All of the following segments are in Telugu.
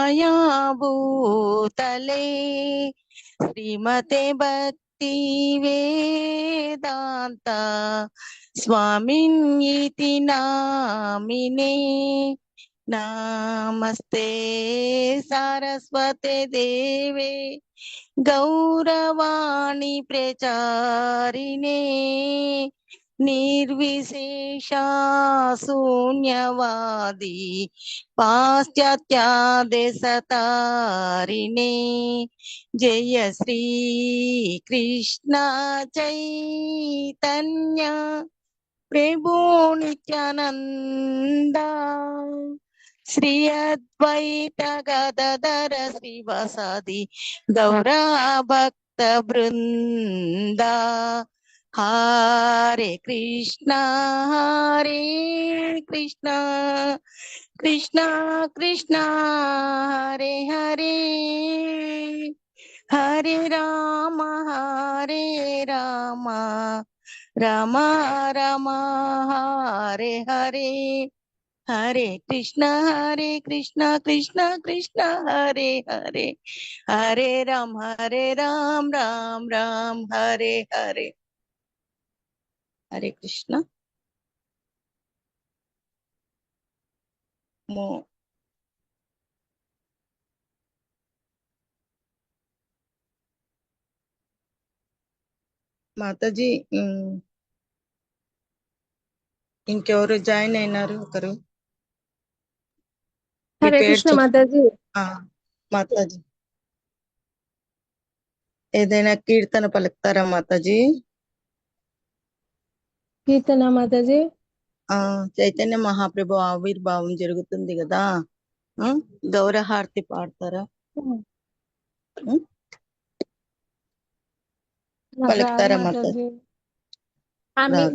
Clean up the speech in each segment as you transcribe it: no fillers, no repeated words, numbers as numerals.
कृपया भूतले श्रीमते भक्ति वेदांत स्वामिन्येति नामिने नमस्ते सारस्वते देवे गौरवाणी प्रचारिणे निर्विशेषा शून्यवादी पाश्चात्यादेशतारिणे जय श्री कृष्ण चैतन्य प्रभु नित्यानंद श्री अद्वैत गदाधर श्रीवासादि गौरा भक्त वृंदा हरे कृष्णा कृष्णा कृष्णा हरे हरे हरे राम राम राम हरे हरे हरे कृष्णा कृष्ण कृष्ण हरे हरे हरे राम राम राम हरे हरे हरे कृष्ण मो మాతాజీ ఇంకెవరు జాయిన్ అయినారు ఒకరు మీ హరే పేరు కృష్ణ మాతాజీ. మాతాజీ ఏదైనా కీర్తన పలుకుతారా మాతాజీ? కీర్తన మాతాజీ. చైతన్య మహాప్రభు ఆవిర్భావం జరుగుతుంది కదా, గౌరహారతి పాడతారా? పలుకుతారా మాతాజీ?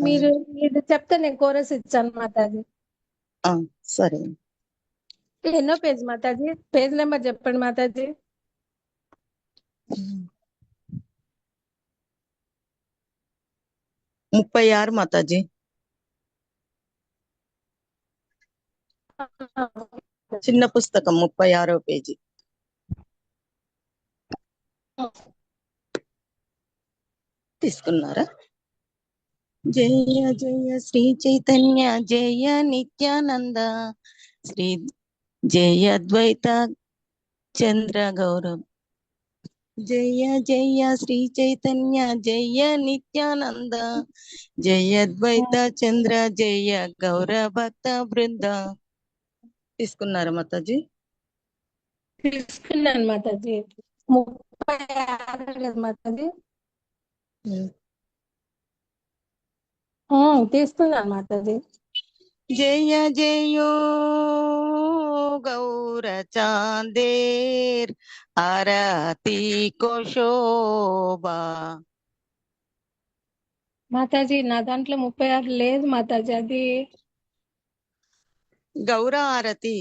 మీరు చెప్తే నేను కోరస్ ఇచ్చాను మాతాజీ. సరే. ఎన్నో పేజ్ మాతాజీ? పేజ్ నెంబర్ చెప్పండి మాతాజీ. 36 మాతాజీ. చిన్న పుస్తకం 36వ పేజీ. తీసుకున్నారా? జయ జయ శ్రీ చైతన్య జయ నిత్యానంద శ్రీ జయ ద్వైత చంద్ర గౌరవ్ జయ జయ శ్రీ చైతన్య జయ నిత్యానంద జయ ద్వైత చంద్ర జయ గౌర భక్త బృంద. తీసుకున్నారా మాతాజీ? తీసుకున్నాను మాతాజీ. 36 మాతాజీ. తీసుకున్నాను మాతాజీ. జయ జయో గౌర చాందేర్ ఆరతి కోశోభా. మాతాజీ నా దాంట్లో 36 లేదు మాతాజీ. అది గౌర ఆరతి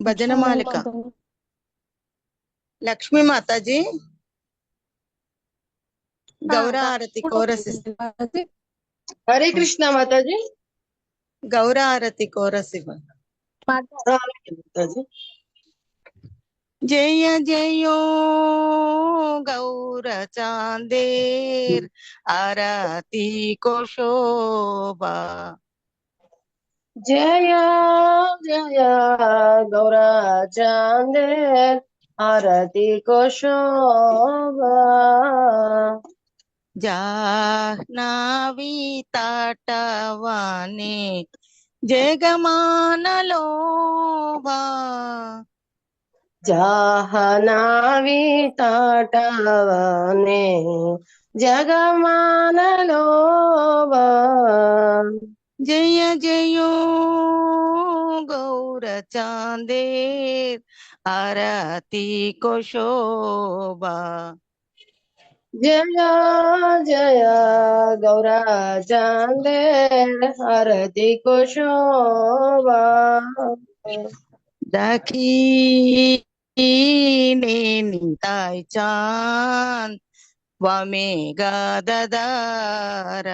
భజన మాలిక. లక్ష్మీ మాతాజీ గౌర ఆరతి కోరస్. హరే కృష్ణ మాతాజీ. గౌర ఆరతి కోరస్ మాతాజీ. జయ జయో గౌర చాందేర్ ఆరతి కోశోభా. జయ జయ గౌర చాందేర్ ఆరతి కోశోభా. జాహ్నవి తాటవానే జగమానలోభా. జాహ్నవి తాటవానే జగమానలోభా. జయ జయో గౌర చాందేర్ ఆరతి కోశోభా. జయ జయ గౌర చాందేర్ ఆరతి కోశోభా. దక్షిణే నితాయ్ చాంద్ వామే గదాధర.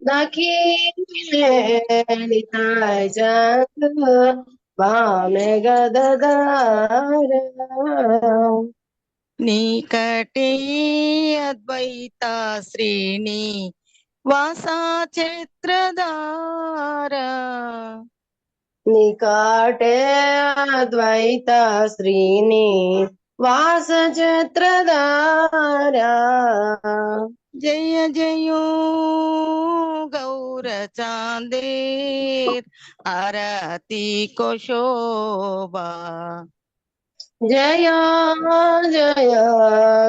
नाखिले निताय चांद बामे गददार నీకటే అద్వైత శ్రేణి వాసా చత్రధార निकाटे अद्वैत श्रीनी वास छत्रधारा జయ జయో గౌర చాందేర్ ఆరతి కోశోభా जय जय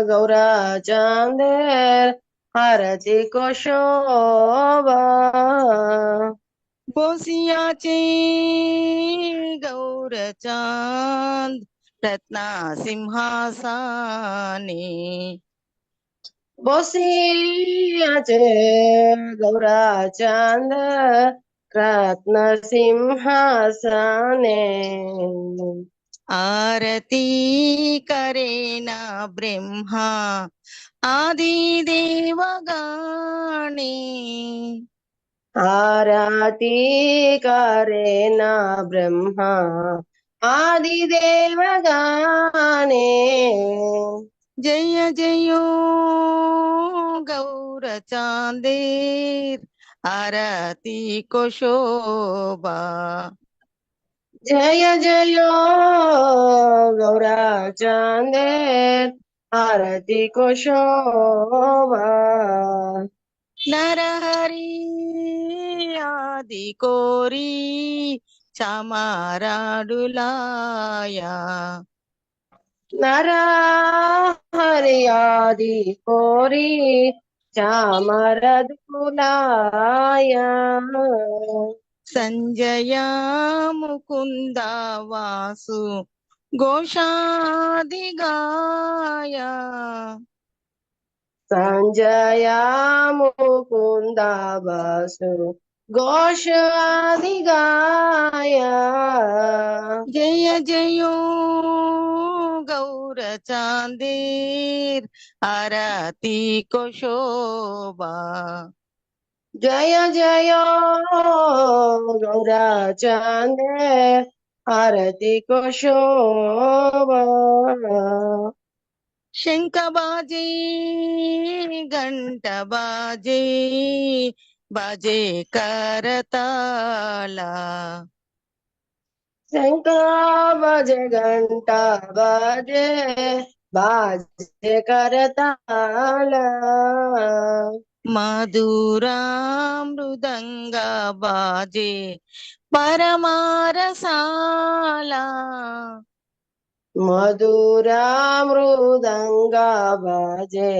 गौरा चांदेर आरती को शोभा బోసియాచే గౌర చాంద్ రత్న సింహాసనే बोसियाचे गौरा चांद रत्न सिंहासने ఆరతి కరేనా బ్రహ్మ ఆది దేవగాణే आरती करे न ब्रह्मा आदिदेव गाने జయ జయో గౌర చాందేర్ ఆరతి కోశోభా जय जय गौरा चांदे आरती को शोभा నరహరి ఆది కోరి చామారాడులాయా नरा हरियादि कोरी चामरद कुलाया సంజయ ముకుంద వాసు ఘోషాదిగాయ संजया मुकुंद बसु घोष आदि गाया జయ జయో గౌర చాందేర్ ఆరతి కోశోభా जय जय गौरा चांदे आरती को शोभा శంఖ బాజే గంట బాజే బాజే కరతాళ शंका बजे घंटा बजे बाजे करताला మధురా మృదంగ బాజే పరమారసాల मधुरा मृदंगा बजे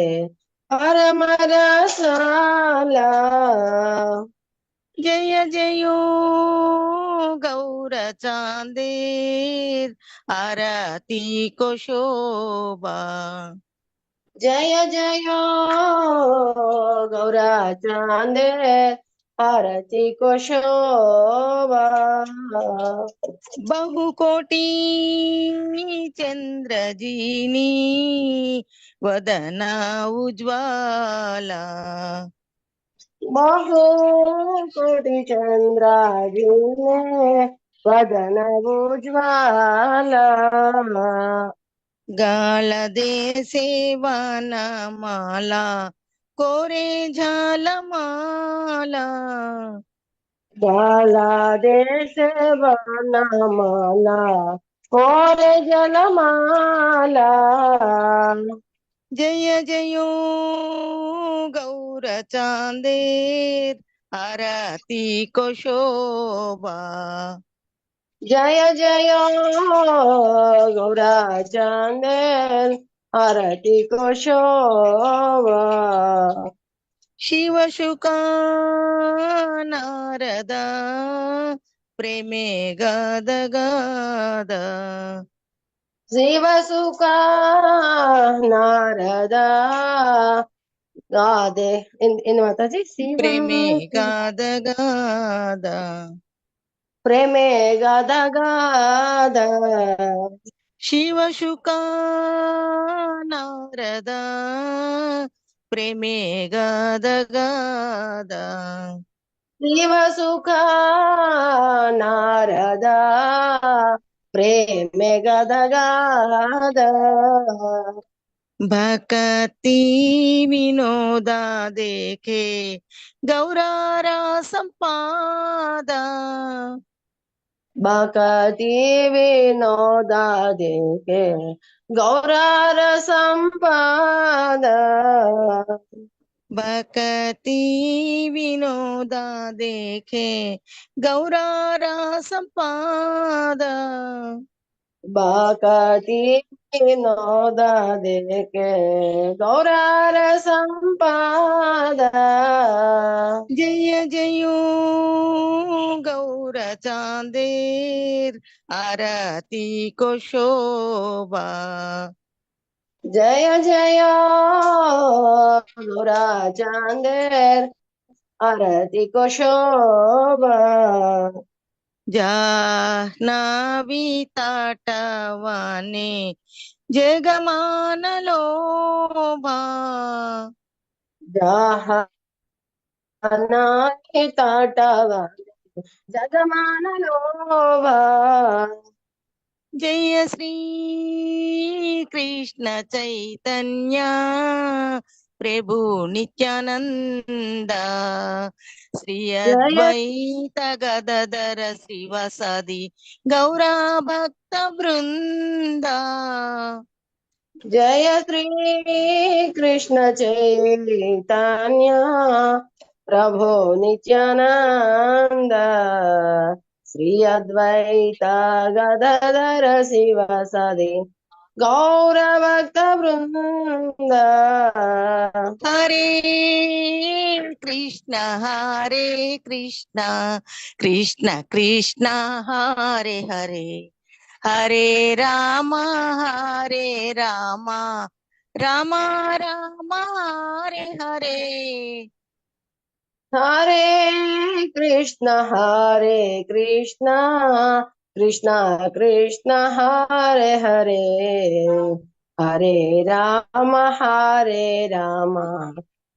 परम रसाला జయ జయో గౌర చాందేర్ ఆరతి కోశోభా जय जय गौरा चांदे आरती को शोभा బహుకోటి చంద్రజీని వదన ఉజ్వాల बहु कोटि चंद्रागिने वदन उज्ज्वला గాల దేశే వనమాల కోరే ఝాలమాల बाला देश वनमाला और जलमाला జయ జయో గౌర చాందేర్ ఆరతి కోశోభా जय जय गौरा चांदेल आरती को शोभा శివశుకా నారద ప్రేమే గద గద शिव सुका नारदा गादे इन माताजी शिव ప్రేమే గద గద प्रेमे गादा गादा శివశుకా నారద ప్రేమే గద గద शिवसुख नारद प्रेमे गदगाद भक्ति विनोदा देखे गौरारा संपादा भक्ति विनोदा देखे गौरार संपाद भक्ति विनोदा देखे गौरारा संपादा भक्ति विनोद देखे गौरार संपाद जय जयो गौर चांदेर आरती को शोभा जय जय गौरा चांदेर आरती को शोभा जाह्नवी ताटवाने जगमान लोभा जहानानि ताटवा जगमान लोभा जय श्री कृष्ण चैतन्य प्रभु नित्यानंद श्री जय अद्वैत गदाधर श्रीवासादि गौरा भक्त वृंदा जय श्री कृष्ण चैतन्य प्रभो नित्यानंद श्री अद्वैत गदाधर शिवासादि गौर भक्त वृंद हरे कृष्ण कृष्ण कृष्ण हरे हरे हरे राम राम राम हरे हरे हरे कृष्ण कृष्ण कृष्ण हरे हरे हरे राम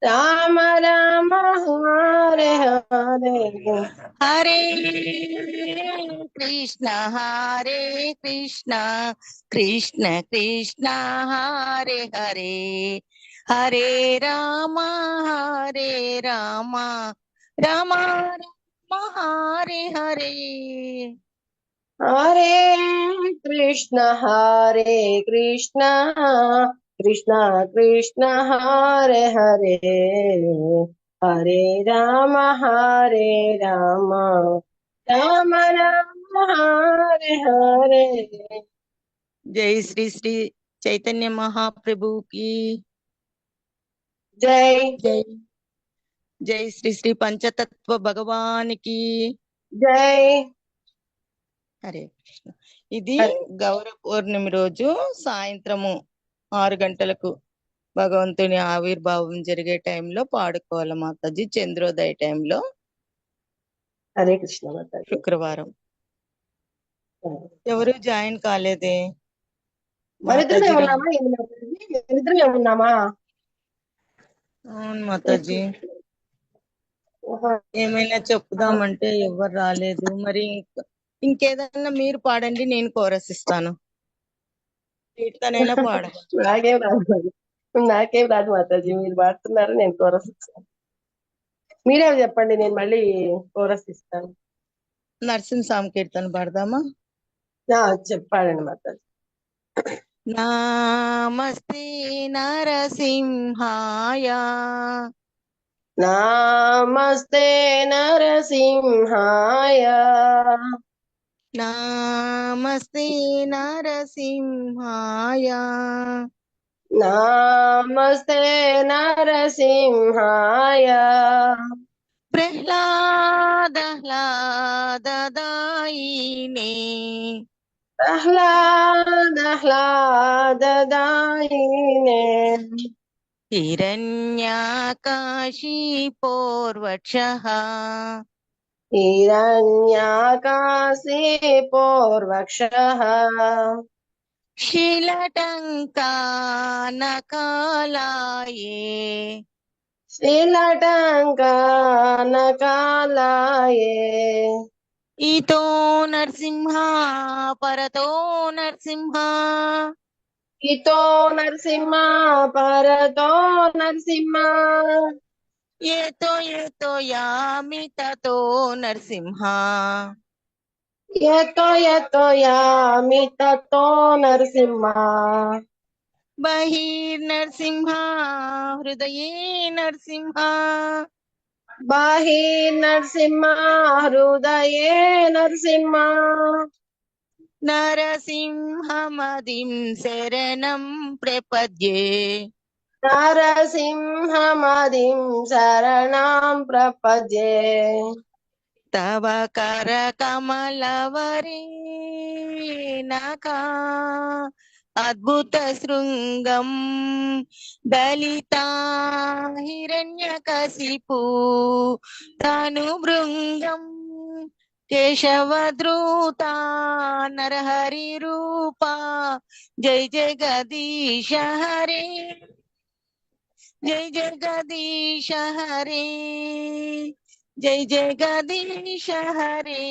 राम राम हरे हरे हरे कृष्ण कृष्ण कृष्ण हरे हरे हरे राम राम राम हरे हरे हरे कृष्ण कृष्ण कृष्ण हरे हरे हरे राम राम राम हरे हरे जय श्री श्री चैतन्य महाप्रभु की जय जय जय श्री श्री पंचतत्व भगवान की जय హరే కృష్ణ. ఇది హరే గౌర పౌర్ణమి రోజు సాయంత్రము 6 గంటలకు భగవంతుని ఆవిర్భావం జరిగే టైంలో పాడుకోవాలి మాతాజీ, చంద్రోదయ టైంలో, హరే కృష్ణ మాతాజీ శుక్రవారం. ఎవరు జాయిన్ కాలేదే మరిద్దరమే మాతాజీ? ఉన్నామా ఏంది మాతాజీ? మరిద్దరమే ఉన్నామా? అవును మాతాజీ, ఏమైనా చెప్పుదామంటే ఎవరు రాలేదు. మరి ఇంకేదన్నా మీరు పాడండి, నేను కోరస్ ఇస్తాను. కీర్తనైనా పాడవచ్చు. నాకేం రాదు మరి. నాకేం రాదు మాతాజీ, మీరు పాడుతున్నారు, నేను కోరస్ ఇస్తాను. మీరే చెప్పండి, నేను మళ్ళీ కోరస్ ఇస్తాను. నరసింహ స్వామి కీర్తన పాడదామా? చెప్పాడండి మాతాజీ. నమస్తే నరసింహాయ నమస్తే నరసింహాయ నమస్తే నరసింహాయ నమస్తే నరసింహాయ ప్రహ్లాదహ్లాదదాయినే ప్రహ్లాదహ్లాదదాయినే హిరణ్యాకాశీపోర్వక్షః हिरण्याकाशे पूर्वक्षः శీలటంకానకాలాయే శ్రీలటంకనకాలయే ఈతో నరసింహ పరతో నరసింహ ఇతో నరసింహ పరతో నరసింహ ఏతో యామితతో నరసింహ యతో యామి తతో నరసింహ బహిర్నరసింహ హృదయే నరసింహ నరసింహ హృదయే నరసింహ నరసింహమదిం శరణం ప్రపద్యే నరసింహమదిం శరణం ప్రపద్యే తవ కర కమలవరే నకా అద్భుత శృంగం దళితా హిరణ్యకశిపు తను భృంగం కేశవద్రూత నరహరి రూపా జై జగదీశ హరే జై జగదీశ హరే జై జగదీశ హరే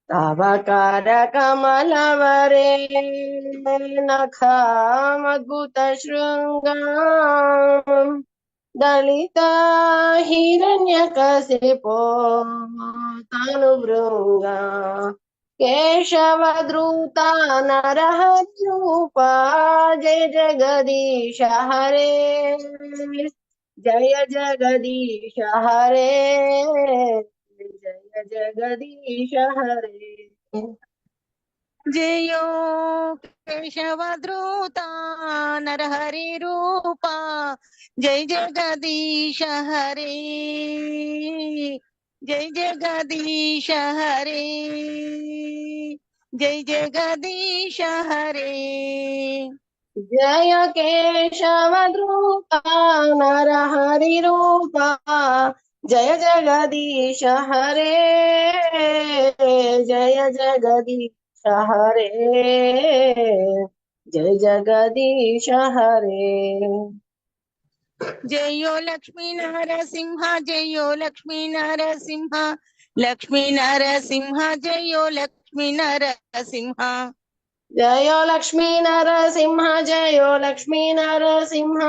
తవ కర కమలవరే నఖామద్భుత శృంగం దళిత హిరణ్యకశిపో తను భృంగ కేశవద్రూత నరహరూప జయ జగదీశ హరే జయ జగదీశ హరే జయ జగదీశ హరే జయో కేశవద్రూత నరహరి రూప జై జగదీశ హరే జై జగదీశ హరే జై జగదీశ హరే జయ కేశవద్రూప నరహరి రూప జయ జగదీశ హరే జయ జగదీశ హరే జయ జగదీశ హరే జయో లక్ష్మీ నరసింహ జయో లక్ష్మీ నరసింహ లక్ష్మీ నరసింహ జయో లక్ష్మీ నరసింహ జయో లక్ష్మీ నరసింహ జయో లక్ష్మీ నరసింహ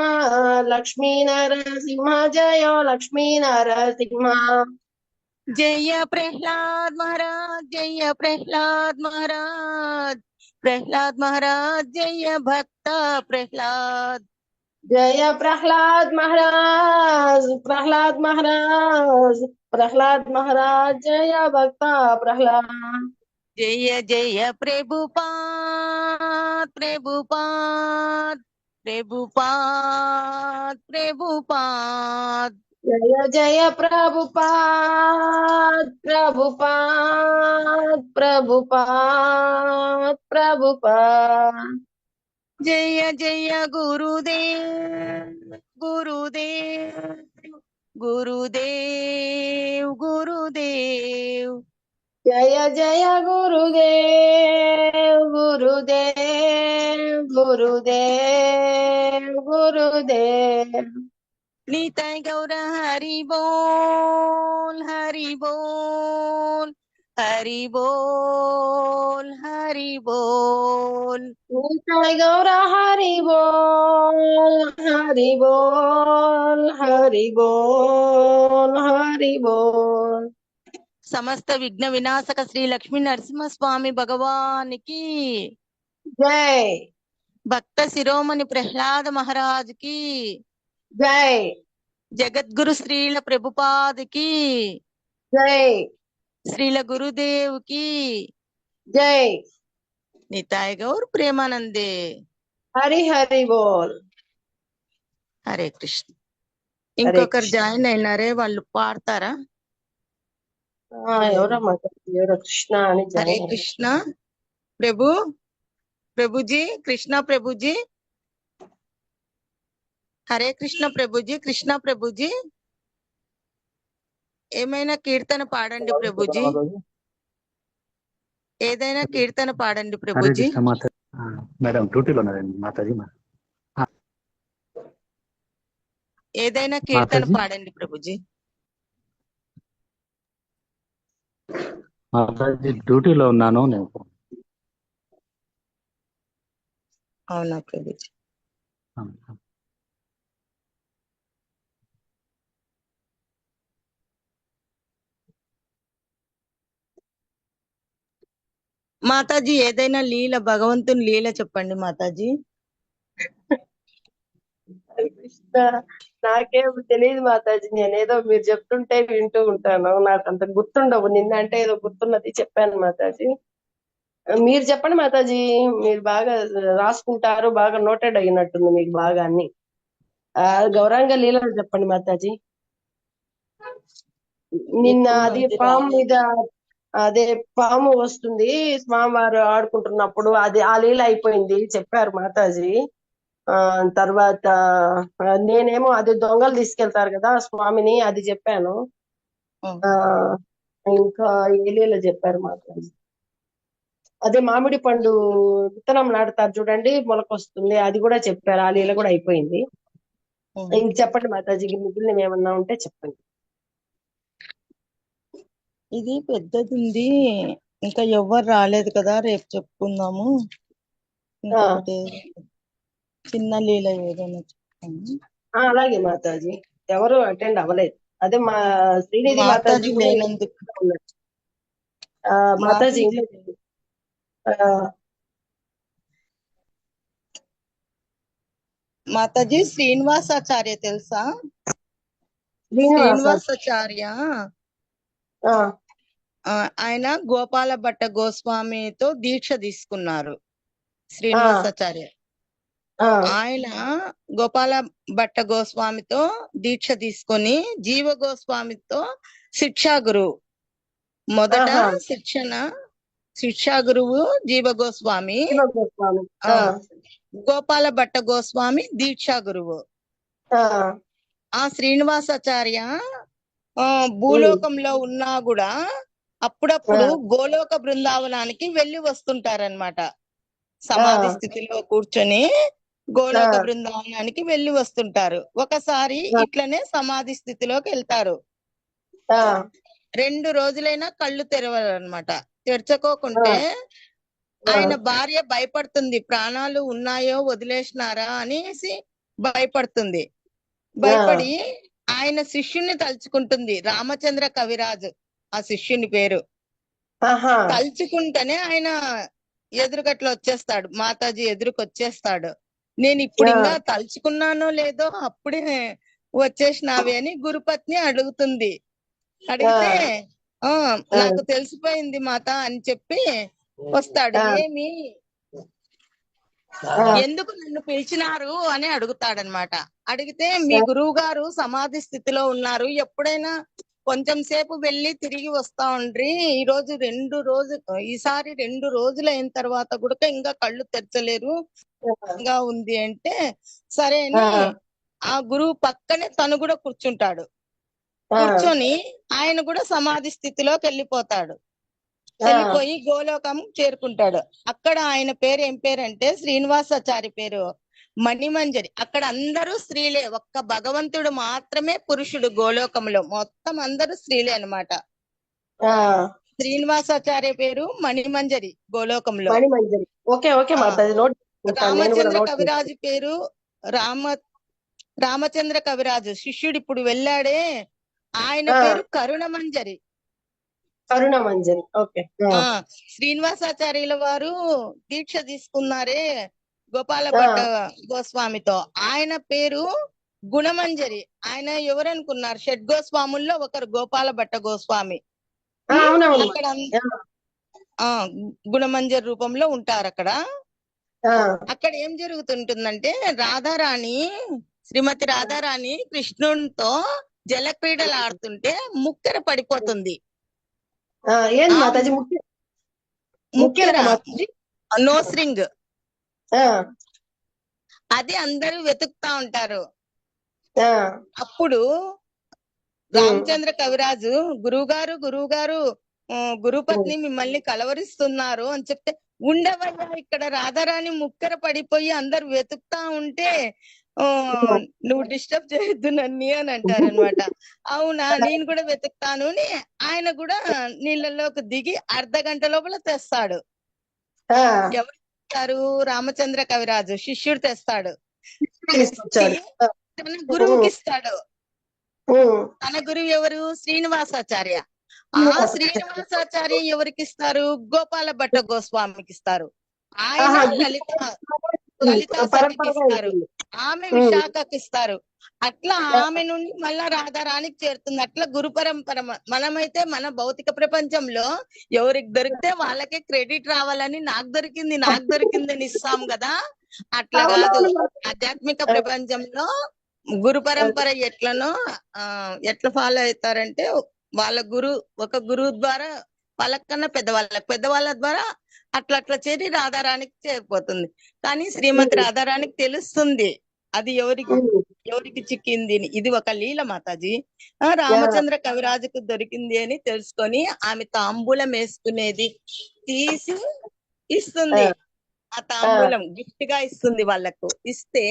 లక్ష్మీ నరసింహ జయో లక్ష్మీ నరసింహ జయ ప్రహ్లాద్ మహారాజ్ జయ ప్రహ్లాద్ మహారాజ్ ప్రహ్లాద్ మహారాజ్ జయ భక్త ప్రహ్లాద్ జయ ప్రహ్లాద్ మహారాజ్ ప్రహ్లాద్ మహారాజ్ ప్రహ్లాద్ మహారాజ్ జయ భక్త ప్రహ్లాద్ జయ జయ ప్రభుపాద్ ప్రభుపాద్ ప్రభుపాద్ ప్రభుపాద్ జయ జయ ప్రభుపాద్ ప్రభుపాద్ ప్రభుపాద్ ప్రభుపాద్ జయ జయ గురుదేవ్ గురుదేవ్ గురుదేవ్ గురుదేవ్ జయ జయ గురుదేవ్ గురుదేవ్ గురుదేవ్ గురుదేవ్ నితాయ్ గౌర హరి బోల్ హరి బోల్ హరి బోల్ హరి బోల్ నితాయ్ గౌర హరి బోల్ హరి బోల్ హరి బోల్ హరి బోల్ సమస్త విఘ్న వినాశక శ్రీ లక్ష్మీ నరసింహస్వామి భగవానికి జై భక్త శిరోమణి ప్రహ్లాద మహారాజుకి జై జగద్గురు శ్రీల ప్రభుపాదికి జై శ్రీల గురుదేవ్ కి జై నితాయ్ గౌర్ ప్రేమానందే హరి హరి బోల్ హరే కృష్ణ. హరే ఇంకొకరు కృష్ణ. జాయిన్ అయినారే, వాళ్ళు పాడతారా? ఎవరమ్మా ఎవరో కృష్ణ అని హరే జాయిన్ అయ్యారు. కృష్ణ. ప్రభు ప్రభుజీ, కృష్ణ ప్రభుజీ, హరే కృష్ణ ప్రభుజీ, కృష్ణ ప్రభుజీ, ఏమైనా కీర్తన పాడండి ప్రభుజీ, ఏదైనా కీర్తన పాడండి హరే ప్రభుజీ. కృష్ణ మాత. మేడం డ్యూటీలో ఉన్నారండి మాతాజీ. ఏదైనా కీర్తన మాతాజీ పాడండి ప్రభుజీ. మాతాజీ డ్యూటీలో ఉన్నాను నేను. అవునా ప్రభుజీ. మాతాజీ ఏదైనా లీల, భగవంతుని లీల చెప్పండి మాతాజీ. కృష్ణ, నాకేం తెలియదు మాతాజీ. నేనేదో మీరు చెప్తుంటే వింటూ ఉంటాను. నాకు అంత గుర్తుండవు. నిన్న అంటే ఏదో గుర్తున్నది చెప్పాను మాతాజీ. మీరు చెప్పండి మాతాజీ. మీరు బాగా రాసుకుంటారు, బాగా నోటెడ్ అయినట్టుంది మీకు బాగా అన్ని. గౌరాంగ లీలలు చెప్పండి మాతాజీ. నిన్న ఎక్కువ అది మంది పాము మీద, రాలేదు. అదే పాము వస్తుంది స్వామివారు ఆడుకుంటున్నప్పుడు, అది ఆ లీల అయిపోయింది చెప్పారు మాతాజీ. తర్వాత నేనేమో అది దొంగలు తీసుకెళ్తారు కదా స్వామిని, అది చెప్పాను. ఆ ఇంకా ఏ లీల చెప్పారు మాతాజీ? అదే మామిడి పండు విత్తనం నాటుతారు చూడండి, మొలకొస్తుంది, అది కూడా చెప్పారు. ఆ లీల కూడా అయిపోయింది. ఇంక చెప్పండి మాతాజీ, మిగిలినవి ఏమన్నా ఉంటే చెప్పండి. ఇది పెద్దది ఉంది, ఇంకా ఎవ్వరు రాలేదు కదా, రేపు చెప్పుకుందాము. ఇంకొకటి చిన్న లీల ఏదైనా చెప్తాను. అలాగే మాతాజీ. ఎవరు అటెండ్ అవ్వలేదు. అదే మా శ్రీనిధి మాతాజీ మాతాజీ కూడా లేనందుకు. ఉన్నారు. మాతాజీ ఇంకా మాతాజీ శ్రీనివాసాచార్య తెలుసా? శ్రీనివాస శ్రీనివాసాచార్య ఆయన గోపాల భట్ట గోస్వామితో దీక్ష తీసుకున్నారు. శ్రీనివాసాచార్య ఆయన గోపాల భట్ట గోస్వామితో దీక్ష తీసుకొని జీవ గోస్వామితో శిక్షా గురువు. మొదట శిక్షా గురువు జీవ గోస్వామి, గోపాల భట్ట గోస్వామి దీక్షా గురువు. ఆ శ్రీనివాసాచార్య భూలోకంలో ఉన్నా కూడా అప్పుడప్పుడు గోలోక బృందావనానికి వెళ్ళి వస్తుంటారనమాట. సమాధి స్థితిలో కూర్చొని గోలోక బృందావనానికి వెళ్ళి వస్తుంటారు. ఒకసారి ఇట్లనే సమాధి స్థితిలోకి వెళ్తారు. 2 రోజులైనా కళ్ళు తెరవరు అనమాట. తెరచుకోకుంటే ఆయన భార్య భయపడుతుంది, ప్రాణాలు ఉన్నాయో వదిలేసినారా అనేసి భయపడుతుంది. భయపడి ఆయన శిష్యుని తలుచుకుంటుంది. రామచంద్ర కవిరాజు ఆ శిష్యుని పేరు. తలుచుకుంటేనే ఆయన ఎదురుగట్ల వచ్చేస్తాడు, మాతాజీ ఎదురుకు వచ్చేస్తాడు. నేను ఇప్పుడు ఇంకా తలుచుకున్నానో లేదో అప్పుడే వచ్చేసినావి అని గురుపత్ని అడుగుతుంది. అడిగితే నాకు తెలిసిపోయింది మాత అని చెప్పి వస్తాడు. ఏమి, ఎందుకు నన్ను పిలిచినారు అని అడుగుతాడనమాట. అడిగితే మీ గురువు గారు సమాధి స్థితిలో ఉన్నారు, ఎప్పుడైనా కొంచెం సేపు వెళ్ళి తిరిగి వస్తా ఉండ్రి. ఈసారి 2 రోజులు అయిన తర్వాత కూడా ఇంకా కళ్ళు తెరచలేరు ఇంకా ఉంది అంటే, సరే అని ఆ గురువు పక్కనే తను కూడా కూర్చుంటాడు. కూర్చొని ఆయన కూడా సమాధి స్థితిలోకి వెళ్ళిపోతాడు. వెళ్ళిపోయి గోలోకం చేరుకుంటాడు. అక్కడ ఆయన పేరు ఏం పేరు అంటే శ్రీనివాసాచారి పేరు మణిమంజరి. అక్కడ అందరూ స్త్రీలే, ఒక్క భగవంతుడు మాత్రమే పురుషుడు. గోలోకంలో మొత్తం అందరూ స్త్రీలే అన్నమాట. శ్రీనివాసాచార్య పేరు మణిమంజరి గోలోకంలో. రామచంద్ర కవిరాజు పేరు రామచంద్ర కవిరాజు శిష్యుడు ఇప్పుడు వెళ్ళాడే, ఆయన పేరు కరుణమంజరి. శ్రీనివాసాచార్యుల వారు దీక్ష తీసుకున్నారే గోపాల భట్ట గోస్వామితో, ఆయన పేరు గుణమంజరి. ఆయన ఎవరనుకున్నారు? షడ్గోస్వాముల్లో ఒకరు గోపాల భట్ట గోస్వామి. అక్కడ గుణమంజరి రూపంలో ఉంటారు అక్కడ. అక్కడ ఏం జరుగుతుంటుందంటే, శ్రీమతి రాధారాణి కృష్ణునితో జలక్రీడలు ఆడుతుంటే ముక్కెర పడిపోతుంది. నోస్రింగ్ అది అందరూ వెతుకుతా ఉంటారు. అప్పుడు రామచంద్ర కవిరాజు గురువుగారు గురుపత్ని మిమ్మల్ని కలవరిస్తున్నారు అని చెప్తే, ఉండవయ్యా, ఇక్కడ రాధారాణి ముక్కెర పడిపోయి అందరు వెతుకుతా ఉంటే "ఆ, నువ్వు డిస్టర్బ్ చేయొద్దు నన్ను" అని అంటారనమాట. అవునా, నేను కూడా వెతుకుతాను అని ఆయన కూడా నీళ్ళలోకి దిగి అర్ధ గంట లోపల తెస్తాడు. ఆ, ఎవరు తెస్తారు? రామచంద్ర కవిరాజు శిష్యుడు తెస్తాడు. తెచ్చి తీసుకొచ్చాడు. తన ఉమ్, గురువుకి ఇస్తాడు. ఉమ్, తన గురువు ఎవరు? శ్రీనివాసాచార్య. ఆ శ్రీనివాసాచార్య ఎవరికి ఇస్తారు? గోపాల భట్ట గోస్వామికి ఇస్తారు. ఆయన ఆహా, లలితా సతికి పరంపరగా ఇస్తారు. ఉంటుంది. ఆమె ఉమ్, విశాఖకి ఇస్తారు. అట్లా ఆమె నుండి మళ్ళా రాధారానికి చేరుతుంది. అట్లా గురు పరంపర. మనమైతే మన భౌతిక ప్రపంచంలో ఎవరికి దొరికితే వాళ్ళకే క్రెడిట్ రావాలని నాకు దొరికిందని ఇస్తాం కదా. అట్లా కాదు. అవునవును. ఆధ్యాత్మిక ప్రపంచంలో గురు పరంపర ఎట్లనో ఎట్లా ఫాలో అవుతారంటే వాళ్ళ ఒక గురువు ద్వారా వాళ్ళకన్నా పెద్దవాళ్ళ ద్వారా అట్లా అట్లా చేరి రాధారానికి చేరిపోతుంది. కానీ శ్రీమతి రాధారానికి తెలుస్తుంది అది ఎవరికి చిక్కింది అని. ఇది ఒక లీల మాతాజీ. రామచంద్ర కవిరాజుకు దొరికింది అని తెలుసుకొని ఆమె తాంబూలం వేసుకునేది తీసి ఇస్తుంది. ఆ తాంబూలం గిఫ్ట్ గా ఇస్తుంది. వాళ్ళకు ఇస్తే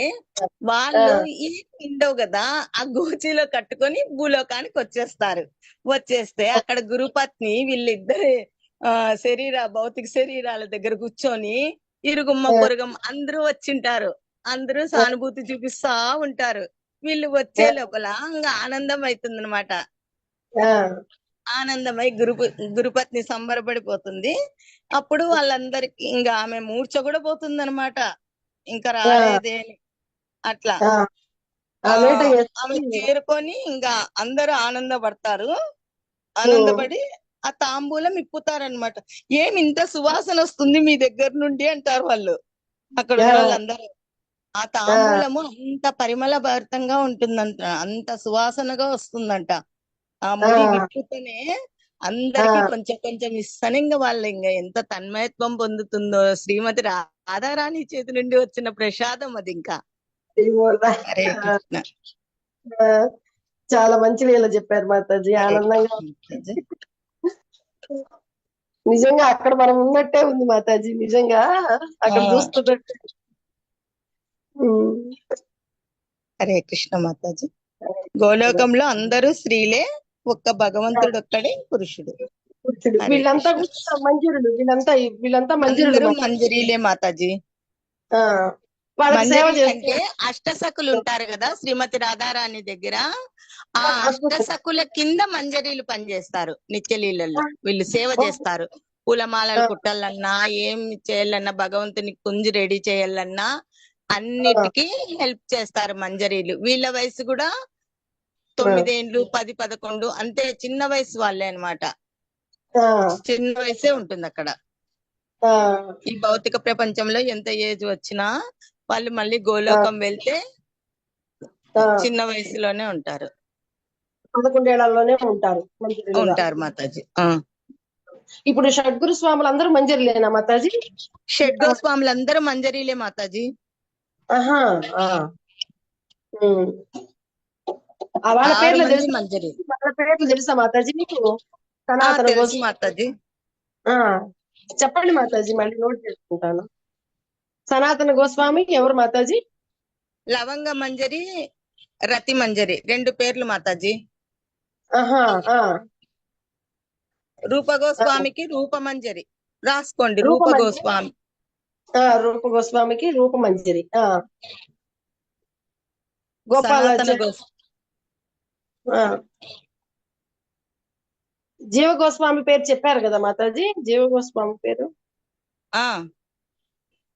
వాళ్ళు ఏం ఉండవు కదా, ఆ గోచీలో కట్టుకొని భూలోకానికి వచ్చేస్తే అక్కడ గురుపత్ని వీళ్ళిద్దరే భౌతిక శరీరాల దగ్గర కూర్చొని ఇరుగుమ్మ పొరుగం అందరూ వచ్చింటారు. అందరూ సానుభూతి చూపిస్తా ఉంటారు. వీళ్ళు వచ్చే లోపల ఇంకా ఆనందం అవుతుంది. ఆనందమై గురుపత్ని సంబరపడిపోతుంది. అప్పుడు వాళ్ళందరికి ఇంకా ఆమె మూర్ఛ కూడా పోతుంది అనమాట. ఇంకా రాలేదే అని. అట్లా ఆమె చేరుకొని ఇంకా అందరూ ఆనందపడతారు. ఆనందపడి ఆ తాంబూలం ఇప్పుతారనమాట. ఏమి ఇంత సువాసన వస్తుంది మీ దగ్గర నుండి అంటారు వాళ్ళు, అక్కడ ఉన్న వాళ్ళందరూ. ఆ తాంబూలము అంత పరిమళ భరితంగా ఉంటుందంట, అంత సువాసనగా వస్తుందంట. ఆ ముడి విప్పుతూనే అందరికి కొంచెం కొంచెం ఇస్తాను. ఇంకా వాళ్ళు ఇంకా ఎంత తన్మయత్వం పొందుతుందో. శ్రీమతి రాధారాణి చేతి నుండి వచ్చిన ప్రసాదం అది. ఇంకా హరే కృష్ణ. చాలా మంచి వేళ చెప్పారు మాతాజీ. ఆనందంగా నిజంగా అక్కడ మనం ఉన్నట్టే ఉంది మాతాజీ. నిజంగా అక్కడ చూస్తుంటే. హరే కృష్ణ మాతాజీ. గోలోకంలో అందరూ స్త్రీలే, ఒక్క భగవంతుడు ఒక్కడే పురుషుడు. వీళ్ళంతా మంజురులు. వీళ్ళంతా మంజురులు. అందరూ మంజరీలే మాతాజీ. వాళ్ళకి సేవ అంటే అష్టసకులు ఉంటారు కదా శ్రీమతి రాధారాణి దగ్గర. ఆ అష్టసకుల కింద మంజరీలు పనిచేస్తారు. నిత్యలీలలో వీళ్ళు సేవ చేస్తారు. పూలమాలలు కుట్టాలన్నా, ఏం చేయాలన్నా, భగవంతుని కుంజి రెడీ చేయాలన్నా అన్నిటికీ హెల్ప్ చేస్తారు మంజరీలు. వీళ్ళ వయసు కూడా 9 ఏళ్ళు 10, 11 అంతే. చిన్న వయసు వాళ్ళే అన్నమాట. చిన్న వయసే ఉంటుంది అక్కడ. ఈ భౌతిక ప్రపంచంలో ఎంత ఏజ్ వచ్చినా వాళ్ళు మళ్ళీ గోలోకం వెళ్తే చిన్న వయసులోనే ఉంటారు. 11 ఏళ్లలోనే ఉంటారు మాతాజీ. ఇప్పుడు షడ్గురు స్వాములు అందరూ మంజరిలేనా మాతాజీ? షడ్గురు స్వాములు అందరూ మంజరీలే మాతాజీ. వాళ్ళ పేర్లు తెలుసా మాతాజీ మీకు? తెలుసు మాతాజీ. చెప్పండి మాతాజీ, మళ్ళీ నోట్ చేసుకుంటాను. సనాతన గోస్వామి ఎవరు మాతాజీ? లవంగ మంజరి, రతి మంజరి 2 పేర్లు మాతాజీ. రూప గోస్వామికి రూపమంజరి రాసుకోండి. రూప గోస్వామి. రూప గోస్వామికి రూపమంజరి. జీవ గోస్వామి పేరు చెప్పారు కదా మాతాజీ? జీవ గోస్వామి పేరు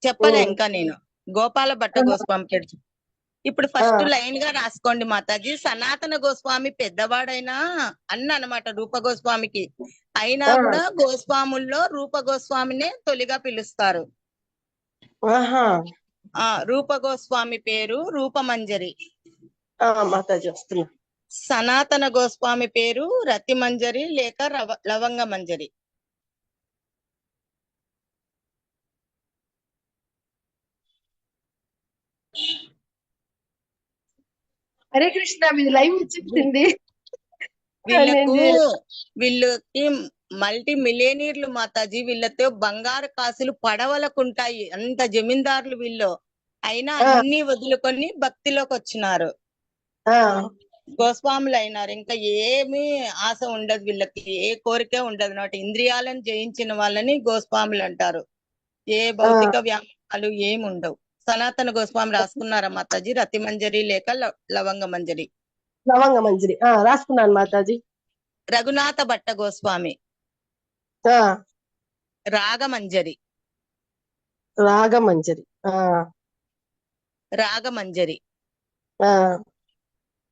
చెప్పలే ఇంకా నేను. గోపాల భట్ట గోస్వామి పేరు. ఇప్పుడు ఫస్ట్ లైన్ గా రాసుకోండి మాతాజీ. సనాతన గోస్వామి పెద్దవాడైనా అన్నమాట రూప గోస్వామికి. అయినా కూడా గోస్వాముల్లో రూప గోస్వామినే తొలిగా పిలుస్తారు. రూప గోస్వామి పేరు రూపమంజరి. మాతాజీ వస్తున్నా. సనాతన గోస్వామి పేరు రతి మంజరి లేక లవంగ మంజరి. హరే కృష్ణ, మీ లైవ్ వచ్చింది. వీళ్ళకి మల్టీ మిలియనీర్లు మాతాజీ. వీళ్ళతో బంగారు కాసులు పడవలకు ఉంటాయి. అంత జమీందారులు వీళ్ళు. అయినా ఆ అన్ని వదులుకొని భక్తిలోకి వచ్చినారు, ఆ గోస్వాములు అయినారు. ఇంకా ఏమీ ఆశ ఉండదు వీళ్ళకి, ఏ కోరిక ఉండదు అన్నమాట. ఇంద్రియాలను జయించిన వాళ్ళని గోస్వాములు అంటారు. ఏ ఆ భౌతిక వ్యామోహాలు ఏమి ఉండవు. సనాతన గోస్వామి రాసుకున్నారా మాతాజీ? రతి మంజరి లేక లవంగ మంజరి? లవంగ మంజరి రాసుకున్నాను మాతాజీ. రఘునాథ భట్ట గోస్వామి ఆ రాగమంజరి. రాగమంజరి. ఆ రాగమంజరి. ఆ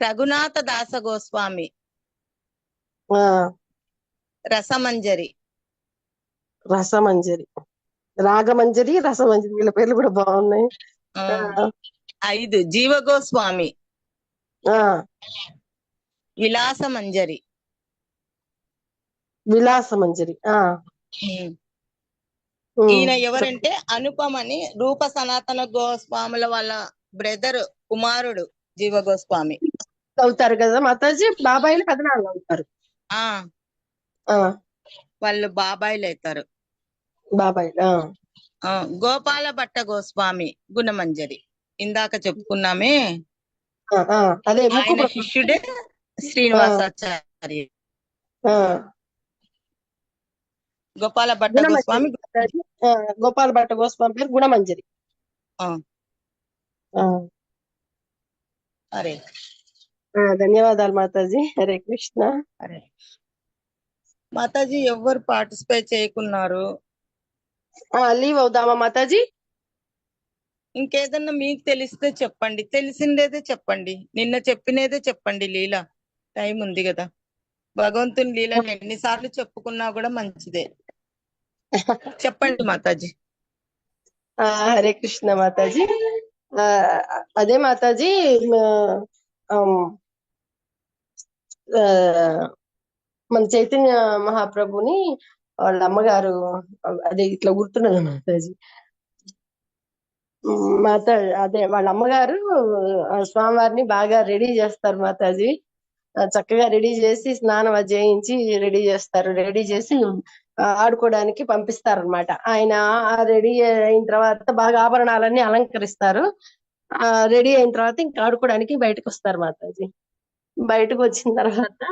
రఘునాథ దాస గోస్వామి ఆ రసమంజరి. రసమంజరి, రాగమంజరి, రసమంజరి, వీళ్ళ పేర్లు కూడా బాగున్నాయి. ఆ, ఆ 5 జీవ గోస్వామి ఆ విలాస మంజరి. విలాసమంజరి. ఉమ్. ఈయన ఎవరంటే అనుపమని రూప సనాతన గోస్వాముల వాళ్ళ బ్రదర్ కుమారుడు జీవ గోస్వామి. అవుతారు కదా మాతాజీ, బాబాయిలు పెదనాళ్ళు అవుతారు. ఆ ఆ వాళ్ళు బాబాయిలు అవుతారు. బాబాయిలు. గోపాల భట్ట గోస్వామి గుణమంజరి. ఇందాక చెప్పుకున్నామే, అదే ముక్కు ఆయన శిష్యుడే శ్రీనివాసాచార్య. గోపాల భట్ట గుణమంజరి గోస్వామి. మాతాజీ. గోపాల భట్ట గోస్వామి పేరు గుణమంజరి. ఆ, ఆ అరే ధన్యవాదాలు మాతాజీ. హరే కృష్ణ. అరే మాతాజీ, ఎవరు పార్టిసిపేట్ చేయకున్నారు? లీవ్ అవుదామా మాతాజీ? ఇంకేదన్నా మీకు తెలిస్తే చెప్పండి, తెలిసిందేదే చెప్పండి, నిన్న చెప్పినేదే చెప్పండి. లీల టైం ఉంది కదా, భగవంతుని లీలను ఎన్నిసార్లు చెప్పుకున్నా కూడా మంచిదే. చెప్పండి మాతాజీ. హరే కృష్ణ మాతాజీ. ఆ, అదే మాతాజీ, ఆమ్, ఆ, మన చైతన్య మహాప్రభుని వాళ్ళ అమ్మగారు, అదే ఇట్లా గుర్తున్నది మాతాజీ. మాత అదే వాళ్ళ అమ్మగారు స్వామివారిని బాగా రెడీ చేస్తారు మాతాజీ. చక్కగా రెడీ చేసి స్నానం అది చేయించి రెడీ చేస్తారు. రెడీ చేసి ఆడుకోవడానికి పంపిస్తారు అనమాట. ఆయన రెడీ అయిన తర్వాత బాగా ఆభరణాలన్నీ అలంకరిస్తారు. రెడీ అయిన తర్వాత ఇంకా ఆడుకోవడానికి బయటకు వస్తారు మాతాజీ. బయటకు వచ్చిన తర్వాత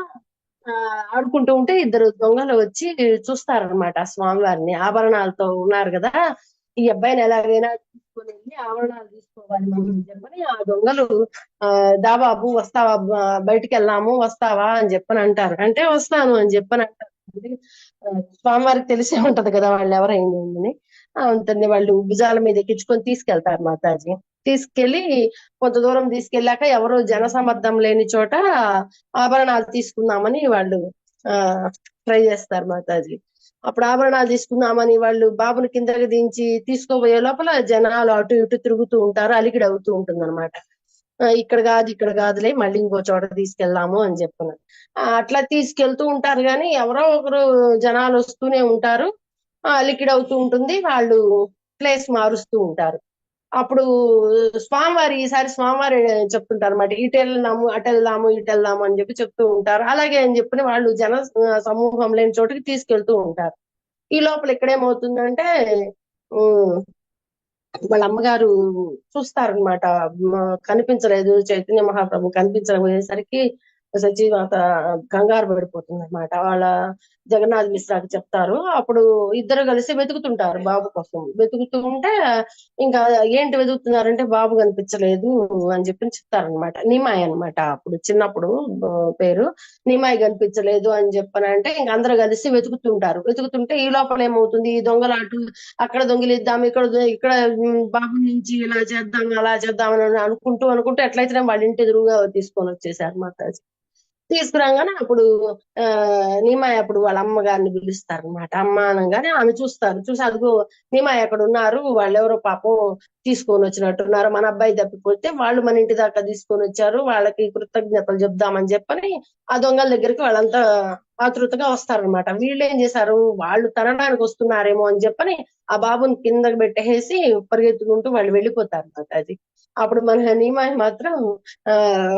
ఆడుకుంటూ ఉంటే ఇద్దరు దొంగలు వచ్చి చూస్తారనమాట స్వామివారిని. ఆభరణాలతో ఉన్నారు కదా, ఈ అబ్బాయిని ఎలాగైనా తీసుకొని వెళ్ళి ఆభరణాలు తీసుకోవాలి మనం అని చెప్పని ఆ దొంగలు దా బాబు వస్తావా, బయటికి వెళ్దాము వస్తావా అని చెప్పని అంటారు. అంటే వస్తాను అని చెప్పని అంటారు. స్వామివారికి తెలిసే ఉంటది కదా వాళ్ళు ఎవరైందని. అంతని వాళ్ళు భుజాల మీద ఎక్కించుకొని తీసుకెళ్తారు మాతాజీ. తీసుకెళ్లి కొంత దూరం తీసుకెళ్ళాక ఎవరు జనసమ్మర్దం లేని చోట ఆభరణాలు తీసుకుందామని వాళ్ళు ట్రై చేస్తారు మాతాజీ. అప్పుడు ఆభరణాలు తీసుకుందామని వాళ్ళు బాబుని కిందకి దించి తీసుకోబోయే లోపల జనాలు అటు ఇటు తిరుగుతూ ఉంటారు, అలికిడి అవుతూ ఉంటుంది అనమాట. ఇక్కడ కాదు ఇక్కడ కాదులే, మళ్ళీ ఇంకో చోట తీసుకెళ్దాము అని చెప్పున్నారు. అట్లా తీసుకెళ్తూ ఉంటారు కానీ ఎవరో ఒకరు జనాలు వస్తూనే ఉంటారు, అలికిడి అవుతూ ఉంటుంది, వాళ్ళు ప్లేస్ మారుస్తూ ఉంటారు. అప్పుడు ఈసారి స్వామివారి చెప్తుంటారు అన్నమాట, ఇటు వెళ్దాము అటు వెళ్దాము ఇటు వెళ్దాము అని చెప్పి చెప్తూ ఉంటారు. అలాగే అని చెప్పి వాళ్ళు జన సమూహం లేని చోటుకి తీసుకెళ్తూ ఉంటారు. ఈ లోపల ఇక్కడేమవుతుందంటే వాళ్ళ అమ్మగారు చూస్తారనమాట, కనిపించలేదు, చైతన్య మహాప్రభు కనిపించకపోయేసరికి సచీమాత కంగారు పడిపోతుంది అనమాట. వాళ్ళ జగన్నాథ్ మిశ్రాకి చెప్తారు. అప్పుడు ఇద్దరు కలిసి వెతుకుతుంటారు బాబు కోసం. వెతుకుతూ ఉంటే ఇంకా ఏంటి వెతుకుతున్నారంటే బాబు కనిపించలేదు అని చెప్పి చెప్తారనమాట. నిమాయ్ అనమాట అప్పుడు చిన్నప్పుడు పేరు. నిమాయ్ కనిపించలేదు అని చెప్పనంటే ఇంక అందరూ కలిసి వెతుకుతుంటారు. వెతుకుతుంటే ఈ లోపల ఏమవుతుంది, ఈ దొంగలు అటు అక్కడ దొంగిలిద్దాం, ఇక్కడ బాబు నుంచి ఇలా చేద్దాం అలా చేద్దాం అని అనుకుంటూ ఎట్లయితే వాళ్ళ ఇంటి ఎదురుగా తీసుకొని వచ్చేసారు మాతాజీ. తీసుకురాగానే అప్పుడు నీమాయ అప్పుడు వాళ్ళ అమ్మగారిని పిలుస్తారు అనమాట. అమ్మ అనగానే ఆమె చూస్తారు. చూసి అదిగో నీమాయ అక్కడ ఉన్నారు, వాళ్ళెవరో పాపం తీసుకొని వచ్చినట్టున్నారు, మన అబ్బాయి తప్పిపోతే వాళ్ళు మన ఇంటి దాకా తీసుకొని వచ్చారు, వాళ్ళకి కృతజ్ఞతలు చెప్దామని చెప్పని ఆ దొంగల దగ్గరికి వాళ్ళంతా ఆతృతగా వస్తారనమాట. వీళ్ళు ఏం చేశారు, వాళ్ళు తనడానికి వస్తున్నారేమో అని చెప్పని ఆ బాబుని కిందకి పెట్టేసి పరిగెత్తుకుంటూ వాళ్ళు వెళ్ళిపోతారు మాతాజీ. అప్పుడు మన నీమాయ మాత్రం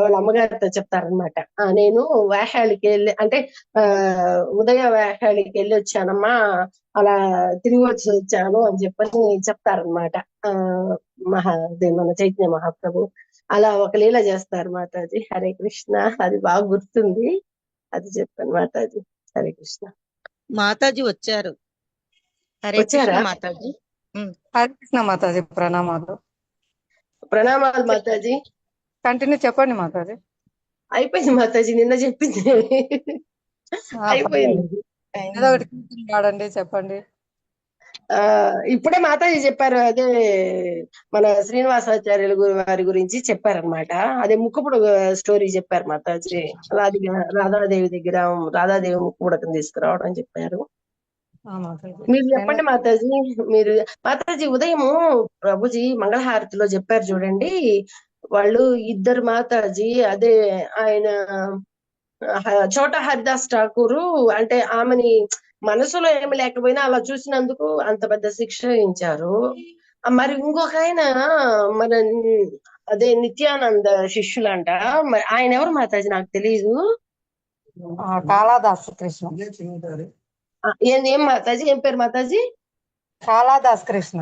వాళ్ళ అమ్మగారితో చెప్తారనమాట, నేను వేషాలకి వెళ్ళి అంటే ఉదయ వేషాలకి వెళ్ళి వచ్చానమ్మా, అలా తిరిగి వచ్చాను అని చెప్పని చెప్తారనమాట. అదే మన చైతన్య మహాప్రభు అలా ఒక లీల చేస్తారు మాతాజీ. హరే కృష్ణ. అది బాగా గుర్తుంది, అది చెప్పాను మాతాజీ. హరే కృష్ణ. మాతాజీ వచ్చారు. హరే కృష్ణ వచ్చారా? మాతాజీ. హరే కృష్ణ మాతాజీ, ప్రణామాలు. ప్రణామాలు మాతాజీ. కంటిన్యూ చెప్పండి మాతాజీ. అయిపోయింది మాతాజీ, నిన్న చెప్పింది అయిపోయింది. ఏదో ఒకటి కీర్తన పాడండి, చెప్పండి. ఇప్పుడే మాతాజీ చెప్పారు, అదే మన శ్రీనివాసాచార్యుల వారి గురించి చెప్పారనమాట. అదే ముక్కుపుడు స్టోరీ చెప్పారు మాతాజీ. అది రాధాదేవి దగ్గర రాధాదేవి ముక్కుపుడకం తీసుకురావడం అని చెప్పారు. మీరు చెప్పండి మాతాజీ. మీరు మాతాజీ ఉదయము ప్రభుజీ మంగళహారతిలో చెప్పారు చూడండి, వాళ్ళు ఇద్దరు మాతాజీ, అదే ఆయన చోటా హరిదాస్ ఠాకూరు అంటే ఆమెని మనసులో ఏమి లేకపోయినా అలా చూసినందుకు అంత పెద్ద శిక్ష విధించారు. మరి ఇంకొక ఆయన మన అదే నిత్యానంద శిష్యులంట, మరి ఆయన ఎవరు మాతాజీ నాకు తెలియదు. కాళాదాస్ కృష్ణ. ఏం మాతాజీ, ఏం పేరు మాతాజీ? కాళాదాస్ కృష్ణ.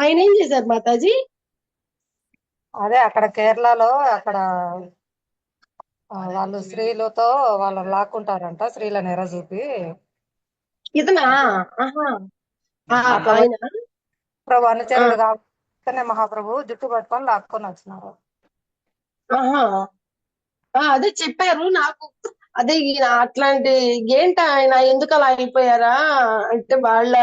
ఆయన ఏం చేశారు మాతాజీ? అదే అక్కడ కేరళలో అక్కడ వాళ్ళు స్త్రీలతో వాళ్ళని లాక్కుంటారంట, స్త్రీలను ఎర చూపి. ఇతనా? ఆయన ప్రభు అనుచరుడు కాబట్టి మహాప్రభు జుట్టు పట్టుకొని లాక్కొని వచ్చినారు. అదే చెప్పారు నాకు. అదే ఈయన అట్లాంటి ఏంట, ఆయన ఎందుకు అలా అయిపోయారా అంటే వాళ్ళ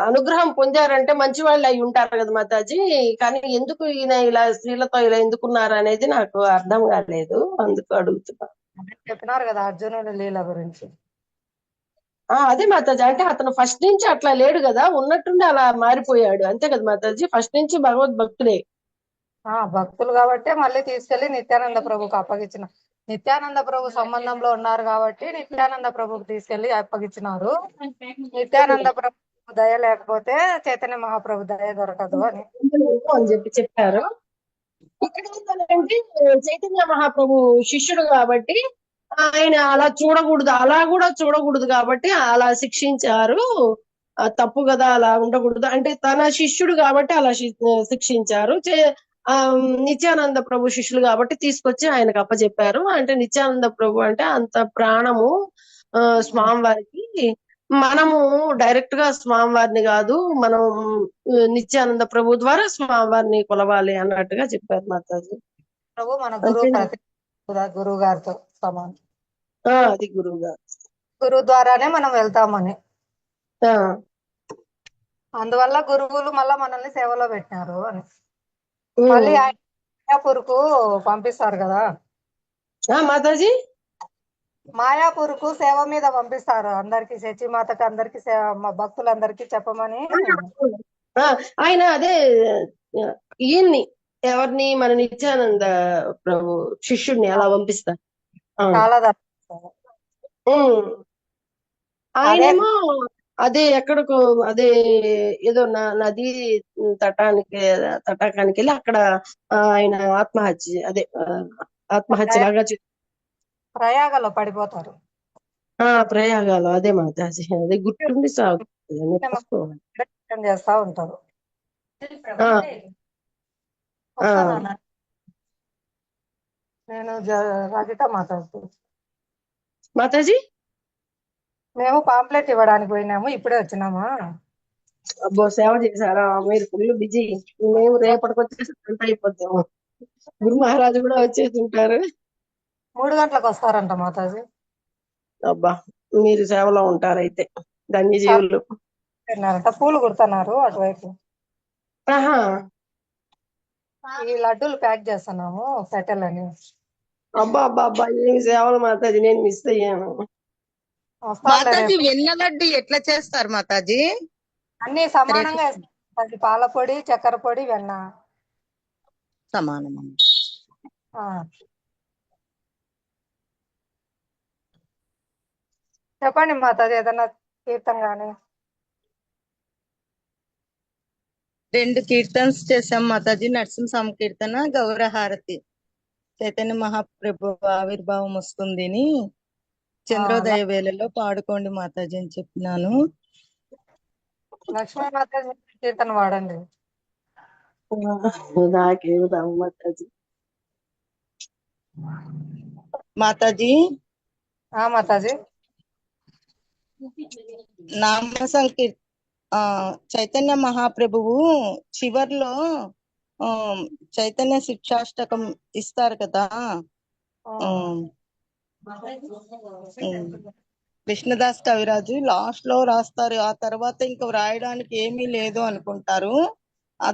అనుగ్రహం పొందారంటే మంచి వాళ్ళు అయి ఉంటారు కదా మాతాజీ, కానీ ఎందుకు ఈయన ఇలా స్త్రీలతో ఇలా ఎందుకున్నారు అనేది నాకు అర్థం కాలేదు, అందుకు అడుగుతున్నా. చెప్పినారు కదా అర్జునుడి లీల గురించి. అదే మాతాజీ, అంటే అతను ఫస్ట్ నుంచి అట్లా లేడు కదా, ఉన్నట్టుండి అలా మారిపోయాడు అంతే కదా మాతాజీ, ఫస్ట్ నుంచి భగవద్భక్తుడే. భక్తులు కాబట్టి మళ్ళీ తీసుకెళ్లి నిత్యానంద ప్రభుకి అప్పగించిన. నిత్యానంద ప్రభు సంబంధంలో ఉన్నారు కాబట్టి నిత్యానంద ప్రభుకి తీసుకెళ్లి అప్పగించినారు. నిత్యానంద ప్రభు దయ లేకపోతే చైతన్య మహాప్రభు దయ దొరకదు అని చెప్పి చెప్పారు. ఇక్కడ ఏంటంటే చైతన్య మహాప్రభు శిష్యుడు కాబట్టి ఆయన అలా చూడకూడదు, అలా కూడా చూడకూడదు కాబట్టి అలా శిక్షించారు. తప్పు కదా, అలా ఉండకూడదు అంటే తన శిష్యుడు కాబట్టి అలా శిక్షించారు. నిత్యానంద ప్రభు శిష్యులు కాబట్టి తీసుకొచ్చి ఆయనకు అప్పచెప్పారు. అంటే నిత్యానంద ప్రభు అంటే అంత ప్రాణము స్వామివారికి, మనము డైరెక్ట్ గా స్వామివారిని కాదు, మనం నిత్యానంద ప్రభు ద్వారా స్వామివారిని కొలవాలి అన్నట్టుగా చెప్పారు మాతాజీ. ప్రభు మన గురువు గారితో సమానం. అది గురువు గారు, గురువు ద్వారానే మనం వెళ్తామని. అందువల్ల గురువులు మళ్ళా మనల్ని సేవలో పెట్టినారు అని. మళ్ళీ ఆయన మాయాపూర్కు పంపిస్తారు కదా మాతాజీ, మాయాపూర్కు సేవ మీద పంపిస్తారు అందరికి, శచీమాతకి అందరికి భక్తులందరికి చెప్పమని. ఆయన అదే ఈయన్ని ఎవరిని, మన నిత్యానంద ప్రభు శిష్యుడిని అలా పంపిస్తారు. ఆయనేమో అదే ఎక్కడికో అదే ఏదో నది తటాకానికి వెళ్ళి అక్కడ ఆయన ఆత్మహత్య లాగా ప్రయాగలో పడిపోతారు. ప్రయాగాలు, అదే మాతాజీ, అదే గుర్తుండి చేస్తా ఉంటారు. నేను రజిత మాట్లాడుతున్నాను మాతాజీ. మేము పాంప్లెట్ ఇవ్వడానికి పోయినాము, ఇప్పుడే వచ్చినామా. అబ్బో, సేవ చేశారా మీరు? Full busy. మేము రేపటికి వచ్చేసి గంట అయిపోతాము. గురు మహారాజు కూడా వచ్చేసి ఉంటారు. 3 గంటలకు వస్తారంట మాతాజీ. అబ్బా, మీరు సేవలో ఉంటారైతే ధన్యజీవులు. పూలు కుడుతున్నారు అటువైపు. ఈ లడ్డూలు ప్యాక్ చేస్తున్నాము సెటిల్ అని. అబ్బా అబ్బా అబ్బా, ఏమి సేవలు మాతాజీ, నేను మిస్ అయ్యాను. మాతాజీ వెన్న లడ్డు ఎట్లా చేస్తారు మాతాజీ? అన్ని సమానంగా వేస్తారు, పాల పొడి, చక్కెర పొడి, వెన్న సమానం. చెప్పండి మాతాజీ, ఏదన్నా కీర్తన గాని. 2 కీర్తన్స్ చేశాం మాతాజీ, నరసింహ సంకీర్తన, గౌరహారతి. చైతన్య మహాప్రభు ఆవిర్భావం వస్తుంది, చంద్రోదయ వేళలో పాడుకోండి మాతాజీ అని చెప్పినాను. లక్ష్మీ మాతాజీ కీర్తన వాడండి. నాకేం రావు మాతాజీ. మాతాజీ మాతాజీ. నామ సంకీర్ చైతన్య మహాప్రభువు చివర్లో ఆ చైతన్య శిక్షాష్టకం ఇస్తారు కదా. కృష్ణదాస్ కవిరాజు లాస్ట్ లో రాస్తారు. ఆ తర్వాత ఇంకా వ్రాయడానికి ఏమీ లేదు అనుకుంటారు.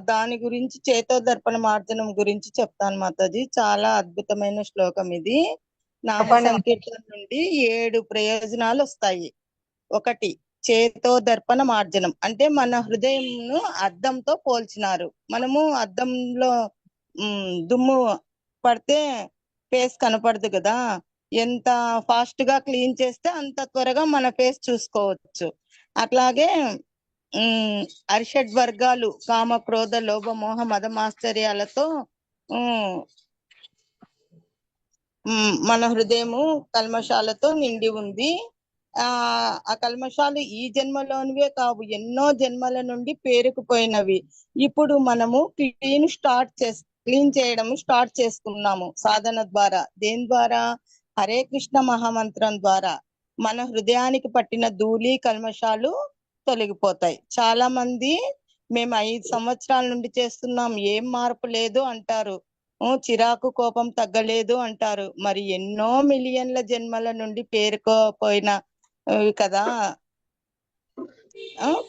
దాని గురించి చేతోదర్పణ మార్జనం గురించి చెప్తాను మాతాజీ. చాలా అద్భుతమైన శ్లోకం ఇది. నామ సంకీర్తన నుండి 7 ప్రయోజనాలు వస్తాయి. ఒకటి, చేతోదర్పణ మార్జనం అంటే మన హృదయంను అద్దంతో పోల్చినారు. మనము అద్దంలో దుమ్ము పడితే ఫేస్ కనపడదు కదా. ఎంత ఫాస్ట్ గా క్లీన్ చేస్తే అంత త్వరగా మన ఫేస్ చూసుకోవచ్చు. అట్లాగే అరిషడ్ వర్గాలు కామ, క్రోధ, లోభ, మోహ, మద, మాశ్చర్యాలతో మన హృదయము కల్మషాలతో నిండి ఉంది. ఆ కల్మషాలు ఈ జన్మలోనివే కావు, ఎన్నో జన్మల నుండి పేరుకుపోయినవి. ఇప్పుడు మనము క్లీన్ చేయడం స్టార్ట్ చేసుకున్నాము సాధన ద్వారా. దేని ద్వారా? హరే కృష్ణ మహామంత్రం ద్వారా మన హృదయానికి పట్టిన ధూళి కల్మషాలు తొలగిపోతాయి. చాలా మంది మేము 5 సంవత్సరాల నుండి చేస్తున్నాం, ఏం మార్పు లేదు అంటారు. చిరాకు, కోపం తగ్గలేదు అంటారు. మరి ఎన్నో మిలియన్ల జన్మల నుండి పేరుకోపోయిన కదా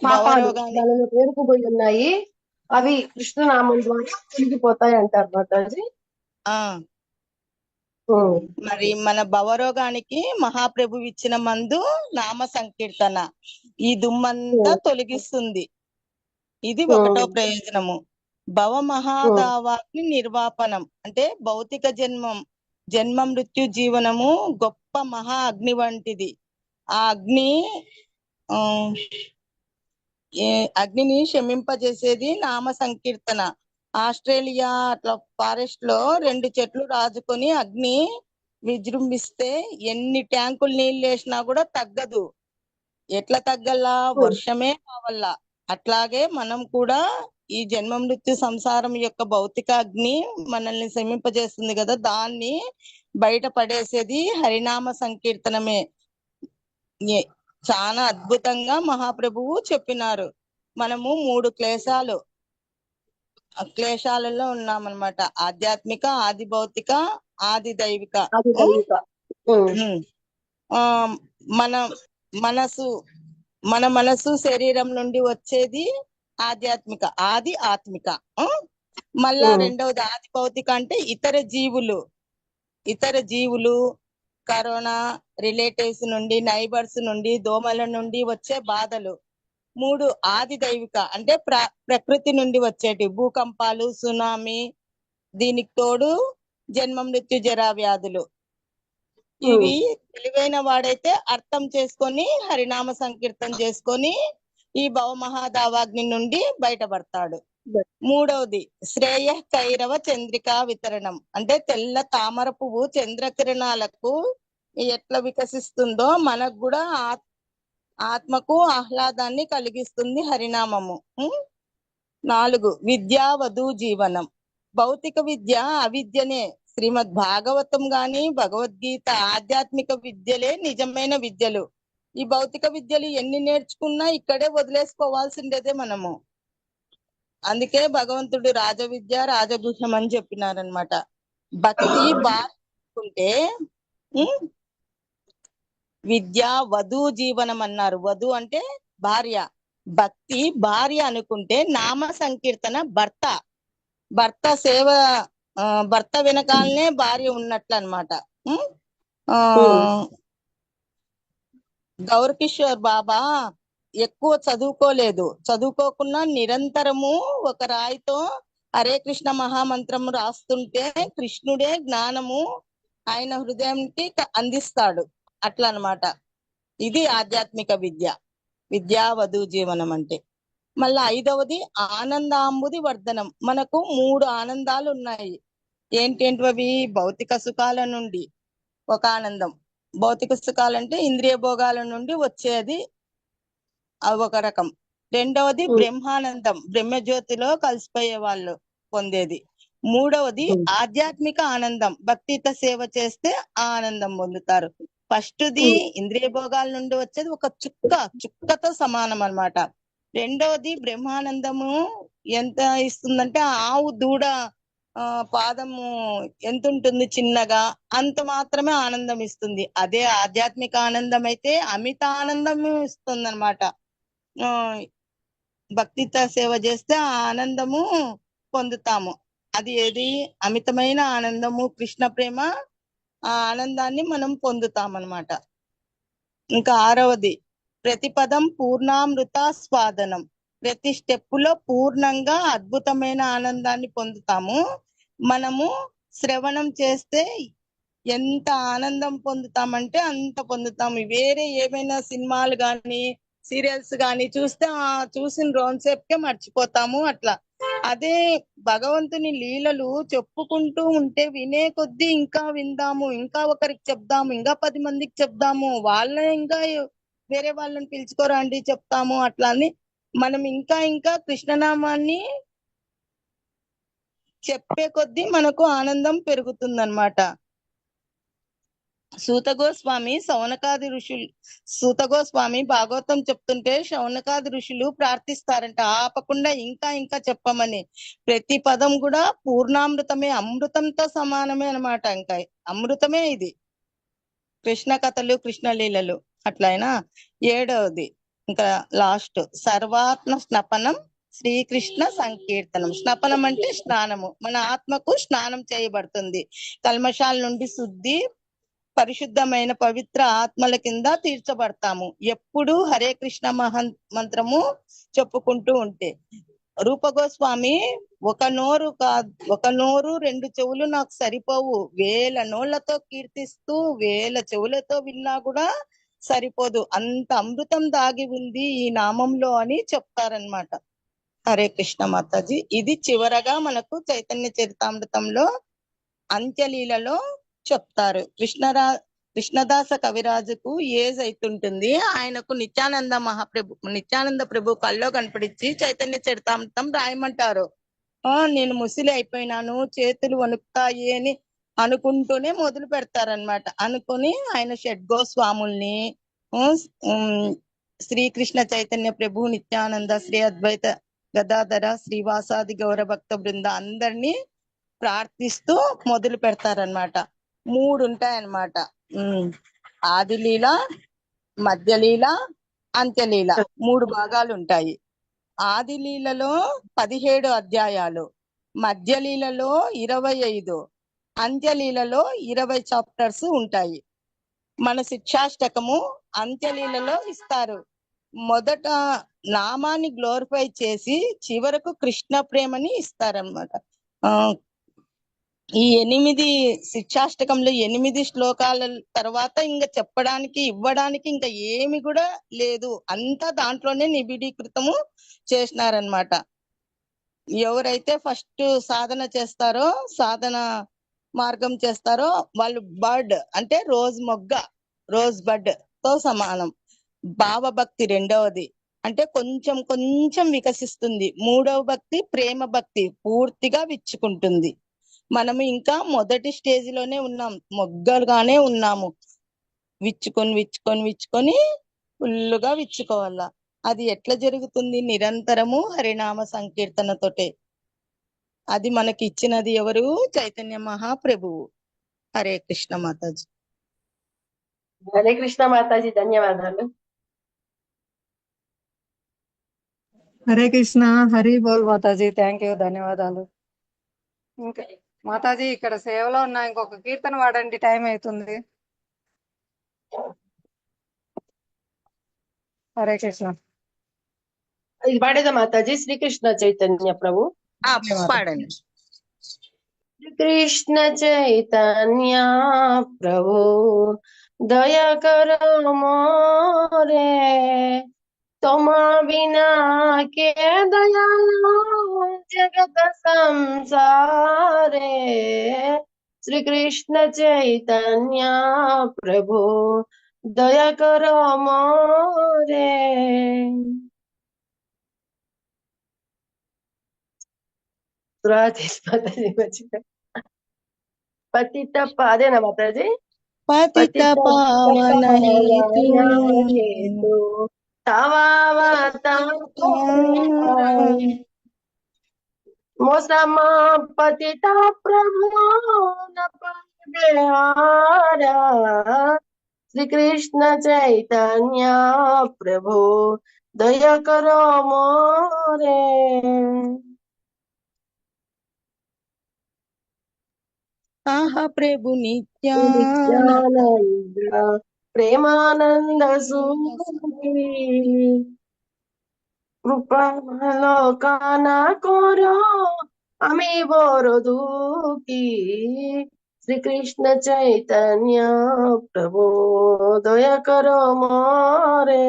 దానిలో పేరుకుపోయి ఉన్నాయి. అవి కృష్ణనామం ద్వారా తొలగిపోతాయి అంటారు మాతాజీ. మరి మన భవరోగానికి మహాప్రభు ఇచ్చిన మందు నామ సంకీర్తన. ఈ దుమ్మంతా తొలగిస్తుంది. ఇది ఒకటో ప్రయోజనము. భవ మహాదావాగ్ని నిర్వాపనం అంటే భౌతిక జన్మ మృత్యు జీవనము గొప్ప మహా అగ్ని వంటిది. ఆ అగ్నిని శమింపజేసేది నామ సంకీర్తన. ఆస్ట్రేలియా అట్లా ఫారెస్ట్ లో 2 చెట్లు రాజుకొని అగ్ని విజృంభిస్తే ఎన్ని ట్యాంకులు నీళ్ళు వేసినా కూడా తగ్గదు. ఎట్లా తగ్గల్లా? వర్షమే కావల్లా. అట్లాగే మనం కూడా ఈ జన్మ మృత్యు సంసారం యొక్క భౌతిక అగ్ని మనల్ని శమింపజేస్తుంది కదా, దాన్ని బయట పడేసేది హరినామ సంకీర్తనమే. చాలా అద్భుతంగా మహాప్రభువు చెప్పినారు. మనము 3 క్లేశాలలో ఉన్నామన్నమాట. ఆధ్యాత్మిక, ఆది భౌతిక, ఆది దైవిక. మన మనసు శరీరం నుండి వచ్చేది ఆధ్యాత్మిక, ఆది ఆత్మిక. మళ్ళా రెండవది ఆది భౌతిక అంటే ఇతర జీవులు కరోనా, రిలేటివ్స్ నుండి, నైబర్స్ నుండి, దోమల నుండి వచ్చే బాధలు. 3 ఆది దైవిక అంటే ప్రకృతి నుండి వచ్చేటి భూకంపాలు, సునామీ, దీనికి తోడు జన్మ మృత్యు జరా వ్యాధులు. ఇవి తెలివైన వాడైతే అర్థం చేసుకొని హరినామ సంకీర్తన చేసుకొని ఈ భవమహాదావాగ్ని నుండి బయటపడతాడు. మూడవది శ్రేయ కైరవ చంద్రికా వితరణం అంటే తెల్ల తామర పువ్వు చంద్రకిరణాలకు ఎట్లా వికసిస్తుందో మనకు కూడా ఆత్మకు ఆహ్లాదాన్ని కలిగిస్తుంది హరినామము. 4 విద్యా వధూ జీవనం. భౌతిక విద్య అవిద్యనే. శ్రీమద్ భాగవతం గాని, భగవద్గీత, ఆధ్యాత్మిక విద్యలే నిజమైన విద్యలు. ఈ భౌతిక విద్యలు ఎన్ని నేర్చుకున్నా ఇక్కడే వదిలేసుకోవాల్సిందేదే మనము. అందుకే భగవంతుడు రాజ విద్య రాజగుహ్యం అని చెప్పినారనమాట. భక్తి బాగుంటే విద్య వధూ జీవనం అన్నారు. వధు అంటే భార్య, భక్తి భార్య అనుకుంటే నామ సంకీర్తన భర్త సేవ, భర్త వెనకాలనే భార్య ఉన్నట్లు అనమాట. గౌర్ కిషోర్ బాబా ఎక్కువ చదువుకోకుండా నిరంతరము ఒక రాయితో హరే కృష్ణ మహామంత్రము రాస్తుంటే కృష్ణుడే జ్ఞానము ఆయన హృదయానికి అందిస్తాడు. అట్లా అన్నమాట. ఇది ఆధ్యాత్మిక విద్యా వధూ జీవనం అంటే. మళ్ళా 5వది ఆనందాంబుది వర్ధనం. మనకు 3 ఆనందాలు ఉన్నాయి. ఏంటేంటివి? భౌతిక సుఖాల నుండి ఒక ఆనందం. భౌతిక సుఖాలంటే ఇంద్రియ భోగాల నుండి వచ్చేది అవి ఒక రకం. రెండవది బ్రహ్మానందం, బ్రహ్మజ్యోతిలో కలిసిపోయే వాళ్ళు. పొందేది. మూడవది ఆధ్యాత్మిక ఆనందం, భక్తితో సేవ చేస్తే ఆ ఆనందం పొందుతారు. ఫస్ట్ది ఇంద్రియ భోగాల నుండి వచ్చేది ఒక చుక్కతో సమానం అన్నమాట. రెండవది బ్రహ్మానందము ఎంత ఇస్తుందంటే ఆవు దూడ పాదము ఎంత ఉంటుంది చిన్నగా, అంత మాత్రమే ఆనందం ఇస్తుంది. అదే ఆధ్యాత్మిక ఆనందం అయితే అమిత ఆనందం ఇస్తుంది అనమాట. భక్తితో సేవ చేస్తే ఆ ఆనందము పొందుతాము. అది ఏది అమితమైన ఆనందము, కృష్ణ ప్రేమ, ఆ ఆనందాన్ని మనం పొందుతామన్నమాట. ఇంకా ఆరవది ప్రతి పదం పూర్ణామృత స్వాదనం, ప్రతి స్టెప్పులో పూర్ణంగా అద్భుతమైన ఆనందాన్ని పొందుతాము. మనము శ్రవణం చేస్తే ఎంత ఆనందం పొందుతామంటే అంత పొందుతాము. వేరే ఏమైనా సినిమాలు గాని సీరియల్స్ గాని చూస్తే చూసిన రోజుసేపుకే మర్చిపోతాము అట్లా. అదే భగవంతుని లీలలు చెప్పుకుంటూ ఉంటే వినే కొద్దీ ఇంకా విందాము, ఇంకా ఒకరికి చెప్దాము, ఇంకా 10 మందికి చెప్దాము, వాళ్ళ ఇంకా వేరే వాళ్ళని పిలుచుకోరండి చెప్తాము, అట్లా అని మనం ఇంకా ఇంకా కృష్ణనామాన్ని చెప్పే కొద్దీ మనకు ఆనందం పెరుగుతుందన్నమాట. సూతగోస్వామి భాగవతం చెప్తుంటే శౌనకాది ఋషులు ప్రార్థిస్తారంట ఆపకుండా ఇంకా ఇంకా చెప్పమని. ప్రతి పదం కూడా పూర్ణామృతమే, అమృతంతో సమానమే అన్నమాట. ఇంకా అమృతమే ఇది. కృష్ణ కథలు, కృష్ణ లీలలు అట్లయినా. ఏడవది ఇంకా లాస్ట్ సర్వాత్మ స్నపనం శ్రీకృష్ణ సంకీర్తనం. స్నపనం అంటే స్నానము, మన ఆత్మకు స్నానం చేయబడుతుంది. కల్మషాల నుండి శుద్ధి, పరిశుద్ధమైన పవిత్ర ఆత్మల కింద తీర్చబడతాము ఎప్పుడు హరే కృష్ణ మంత్రము చెప్పుకుంటూ ఉంటే. రూపగోస్వామి ఒక నోరు 2 చెవులు నాకు సరిపోవు, 1000 నోళ్లతో కీర్తిస్తూ 1000 చెవులతో విన్నా కూడా సరిపోదు, అంత అమృతం దాగి ఉంది ఈ నామంలో అని చెప్తారనమాట. హరే కృష్ణ మాతాజీ. ఇది చివరగా మనకు చైతన్య చరితామృతంలో అంత్యలీలలో చెప్తారు. కృష్ణదాస కవిరాజుకు ఏజ్ అవుతుంటుంది. ఆయనకు నిత్యానంద ప్రభు కల్లో కనపడించి చైతన్య చరితామృతం రాయమంటారు. నేను ముసిలి అయిపోయినాను, చేతులు వణుకుతాయి అని అనుకుంటూనే మొదలు పెడతారనమాట. అనుకుని ఆయన షడ్గోస్వాముల్ని, శ్రీకృష్ణ చైతన్య ప్రభు, నిత్యానంద, శ్రీ అద్వైత గదాధర, శ్రీవాసాది గౌర భక్త బృంద అందరినీ ప్రార్థిస్తూ మొదలు పెడతారనమాట. 3 ఉంటాయన్నమాట. ఆదిలీల, మధ్యలీల, అంత్యలీల 3 భాగాలు ఉంటాయి. ఆదిలీలలో 17 అధ్యాయాలు, మధ్యలీలలో 25, అంత్యలీలలో 20 చాప్టర్స్ ఉంటాయి. మన శిక్షాష్టకము అంత్యలీలలో ఇస్తారు. మొదట నామాన్ని గ్లోరిఫై చేసి చివరకు కృష్ణ ప్రేమని ఇస్తారన్నమాట. ఈ 8 శిక్షాష్టకంలో 8 శ్లోకాల తర్వాత ఇంకా చెప్పడానికి ఇవ్వడానికి ఇంకా ఏమి కూడా లేదు, అంతా దాంట్లోనే నిబిడీకృతము చేసినారనమాట. ఎవరైతే ఫస్ట్ సాధన చేస్తారో, సాధన మార్గం చేస్తారో వాళ్ళు బర్డ్ అంటే రోజ్ బడ్ తో సమానం. భావభక్తి రెండవది అంటే కొంచెం కొంచెం వికసిస్తుంది. మూడవ భక్తి ప్రేమ భక్తి పూర్తిగా విచ్చుకుంటుంది. మనము ఇంకా మొదటి స్టేజ్ లోనే ఉన్నాం, మొగ్గలుగానే ఉన్నాము. విచ్చుకొని ఫుల్లుగా విచ్చుకోవాలా. అది ఎట్లా జరుగుతుంది? నిరంతరము హరినామ సంకీర్తనతోటే. అది మనకి ఇచ్చినది ఎవరు? చైతన్య మహాప్రభువు. హరే కృష్ణ మాతాజీ. హరే కృష్ణ మాతాజీ, ధన్యవాదాలు. హరే కృష్ణ, హరి బోల్ మాతాజీ. థ్యాంక్ యూ, ధన్యవాదాలు. ఇంకా మాతాజీ ఇక్కడ సేవలో ఉన్నా, ఇంకొక కీర్తన వాడండి, టైం అవుతుంది. హరే కృష్ణ. ఇది పాడేదా మాతాజీ? శ్రీకృష్ణ చైతన్య ప్రభు పాడండి. కృష్ణ చైతన్య ప్రభు దయా కరో మోరే, తోమా బినా కే దయాళు జగత సంసారే. శ్రీకృష్ణ చైతన్య ప్రభు దయా కరో మోరే. మాతాజీ మర్చిపోయా. పతిత అదేనా మాతాజీ? పతిత పతిత పావన హేతు హేతు మోసమా పతిత ప్రభు నపహారా శ్రీ కృష్ణ చైతన్య ప్రభు దయ కరో మోరే. ఆహా ప్రభు నిత్యానంద నిత్యానంద ప్రేమానంద సూరి কৃপালোকানা করো আমি বড় দুঃখী শ্রীকৃষ্ণ চৈতন্য প্রভু দয়া করো মোরে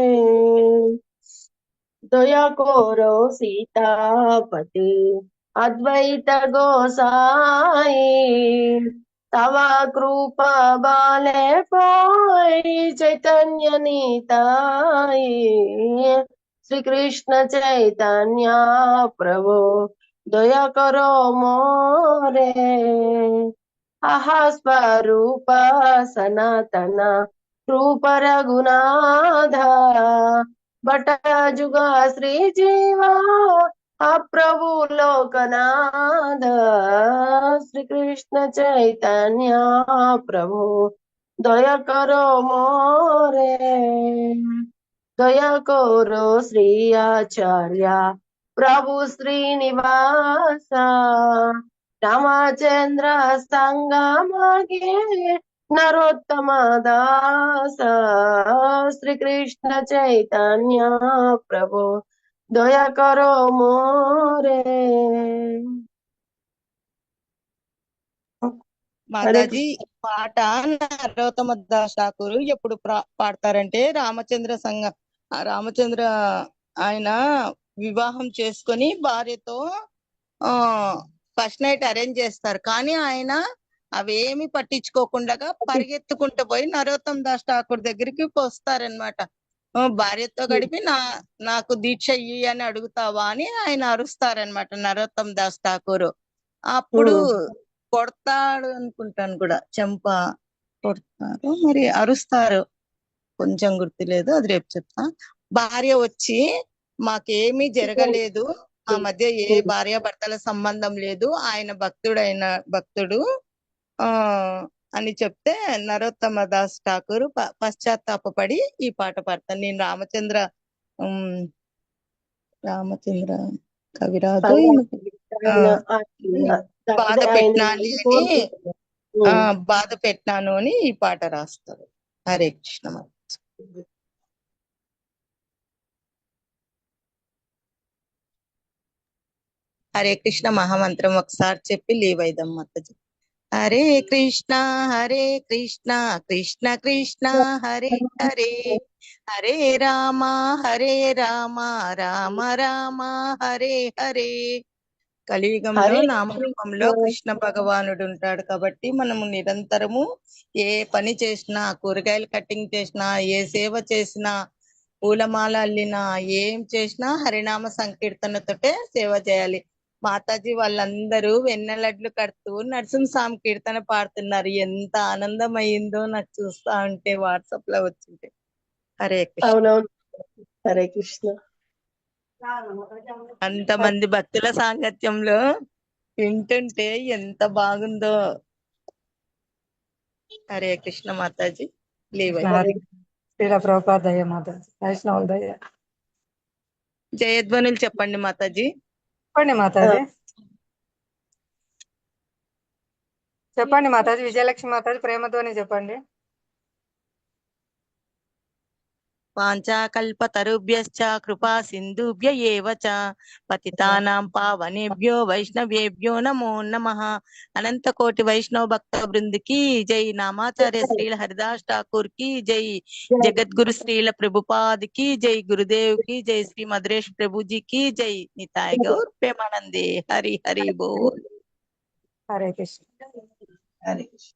দয়া করো সীতাপতি অদ্বৈত গোসাই তবা কৃপা বালে পাই চৈতন্য নিতাই শ্রীকৃষ্ণ চৈতন্য প্রভু দয়া করো মোরে আহা স্বরূপ সনাতন রূপ রঘুনাথ बट जुगा श्री जीवा प्रभु लोकनाथ श्री कृष्ण चैतन्य प्रभु दया करो मोरे दया करो श्री आचार्य प्रभु श्रीनिवास रामचंद्र संगमागे नरोत्तम दास श्री कृष्ण चैतन्य प्रभु दया करो मोरे. మాతాజీ పాట నరోత్తమ దాస్ ఠాకూర్ ఎప్పుడు పాడతారంటే రామచంద్ర ఆయన వివాహం చేసుకొని భార్యతో ఫస్ట్ నైట్ అరేంజ్ చేస్తారు. కానీ ఆయన అవేమి పట్టించుకోకుండా పరిగెత్తుకుంటూ పోయి నరోత్తమ దాస్ ఠాకూర్ దగ్గరికి వస్తారనమాట. భార్యతో గడిపి నాకు దీక్ష ఇయ్యి అని అడుగుతావా అని ఆయన అరుస్తారనమాట నరోత్తమ దాస్ ఠాకూర్. అప్పుడు కొడతాడు అనుకుంటాను కూడా, చెంప కొడతారు మరి అరుస్తారు, కొంచెం గుర్తులేదు, అది రేపు చెప్తా. భార్య వచ్చి మాకేమీ జరగలేదు, మా మధ్య ఏ భార్య భర్తల సంబంధం లేదు, ఆయన భక్తుడు అని చెప్తే నరోత్తమ దాస్ ఠాకూర్ పశ్చాత్తాపడి ఈ పాట పాడతాను. నేను రామచంద్ర కవిరాజు బాధ పెట్టాలి అని బాధ పెట్టాను అని ఈ పాట రాస్తారు. హరే కృష్ణ. హరే కృష్ణ మహామంత్రం ఒకసారి చెప్పి లీవ్ అయిదాం మాతాజీ. హరే కృష్ణ కృష్ణ కృష్ణ హరే హరే, హరే రామ రామ రామ హరే హరే. కలియుగంలో నామరూపంలో కృష్ణ భగవానుడు ఉంటాడు కాబట్టి మనము నిరంతరము ఏ పని చేసినా, కూరగాయలు కట్టింగ్ చేసినా, ఏ సేవ చేసినా, పూలమాల అల్లినా, ఏం చేసినా హరినామ సంకీర్తనతోటే సేవ చేయాలి. మాతాజీ వాళ్ళందరూ వెన్నెలడ్లు కడుతూ నరసింహస్వామి కీర్తన పాడుతున్నారు. ఎంత ఆనందం అయిందో నాకు చూస్తా ఉంటే, వాట్సాప్ లో వచ్చింటే. హరే కృష్ణ. హరే కృష్ణ. అంతమంది భక్తుల సాంగత్యంలో వింటుంటే ఎంత బాగుందో. హరే కృష్ణ మాతాజీ. జయధ్వనులు చెప్పండి మాతాజీ. చెప్పండి మాతాజీ. చెప్పండి మాతాజీ. విజయలక్ష్మి మాతాజీ ప్రేమధ్వని చెప్పండి. వాంఛాకల్పతరుభ్యశ్చ కృపా సింధుభ్య ఏవ చ పతితానాం పావనేభ్యో వైష్ణవేభ్యో నమో నమః. అనంత కోటి వైష్ణవ భక్త బృందికి జై. నామాచార్య శ్రీల హరిదాస్ ఠాకూర్ కి జై. జగద్గురు శ్రీల ప్రభుపాద్ కి జై. గురుదేవ్ కి జై. శ్రీ మధురేష్ ప్రభుజీ కి జై. నితాయ్ గౌర్ ప్రేమానందే. హరి హరి బోల్. హరే కృష్ణ. హరే కృష్ణ.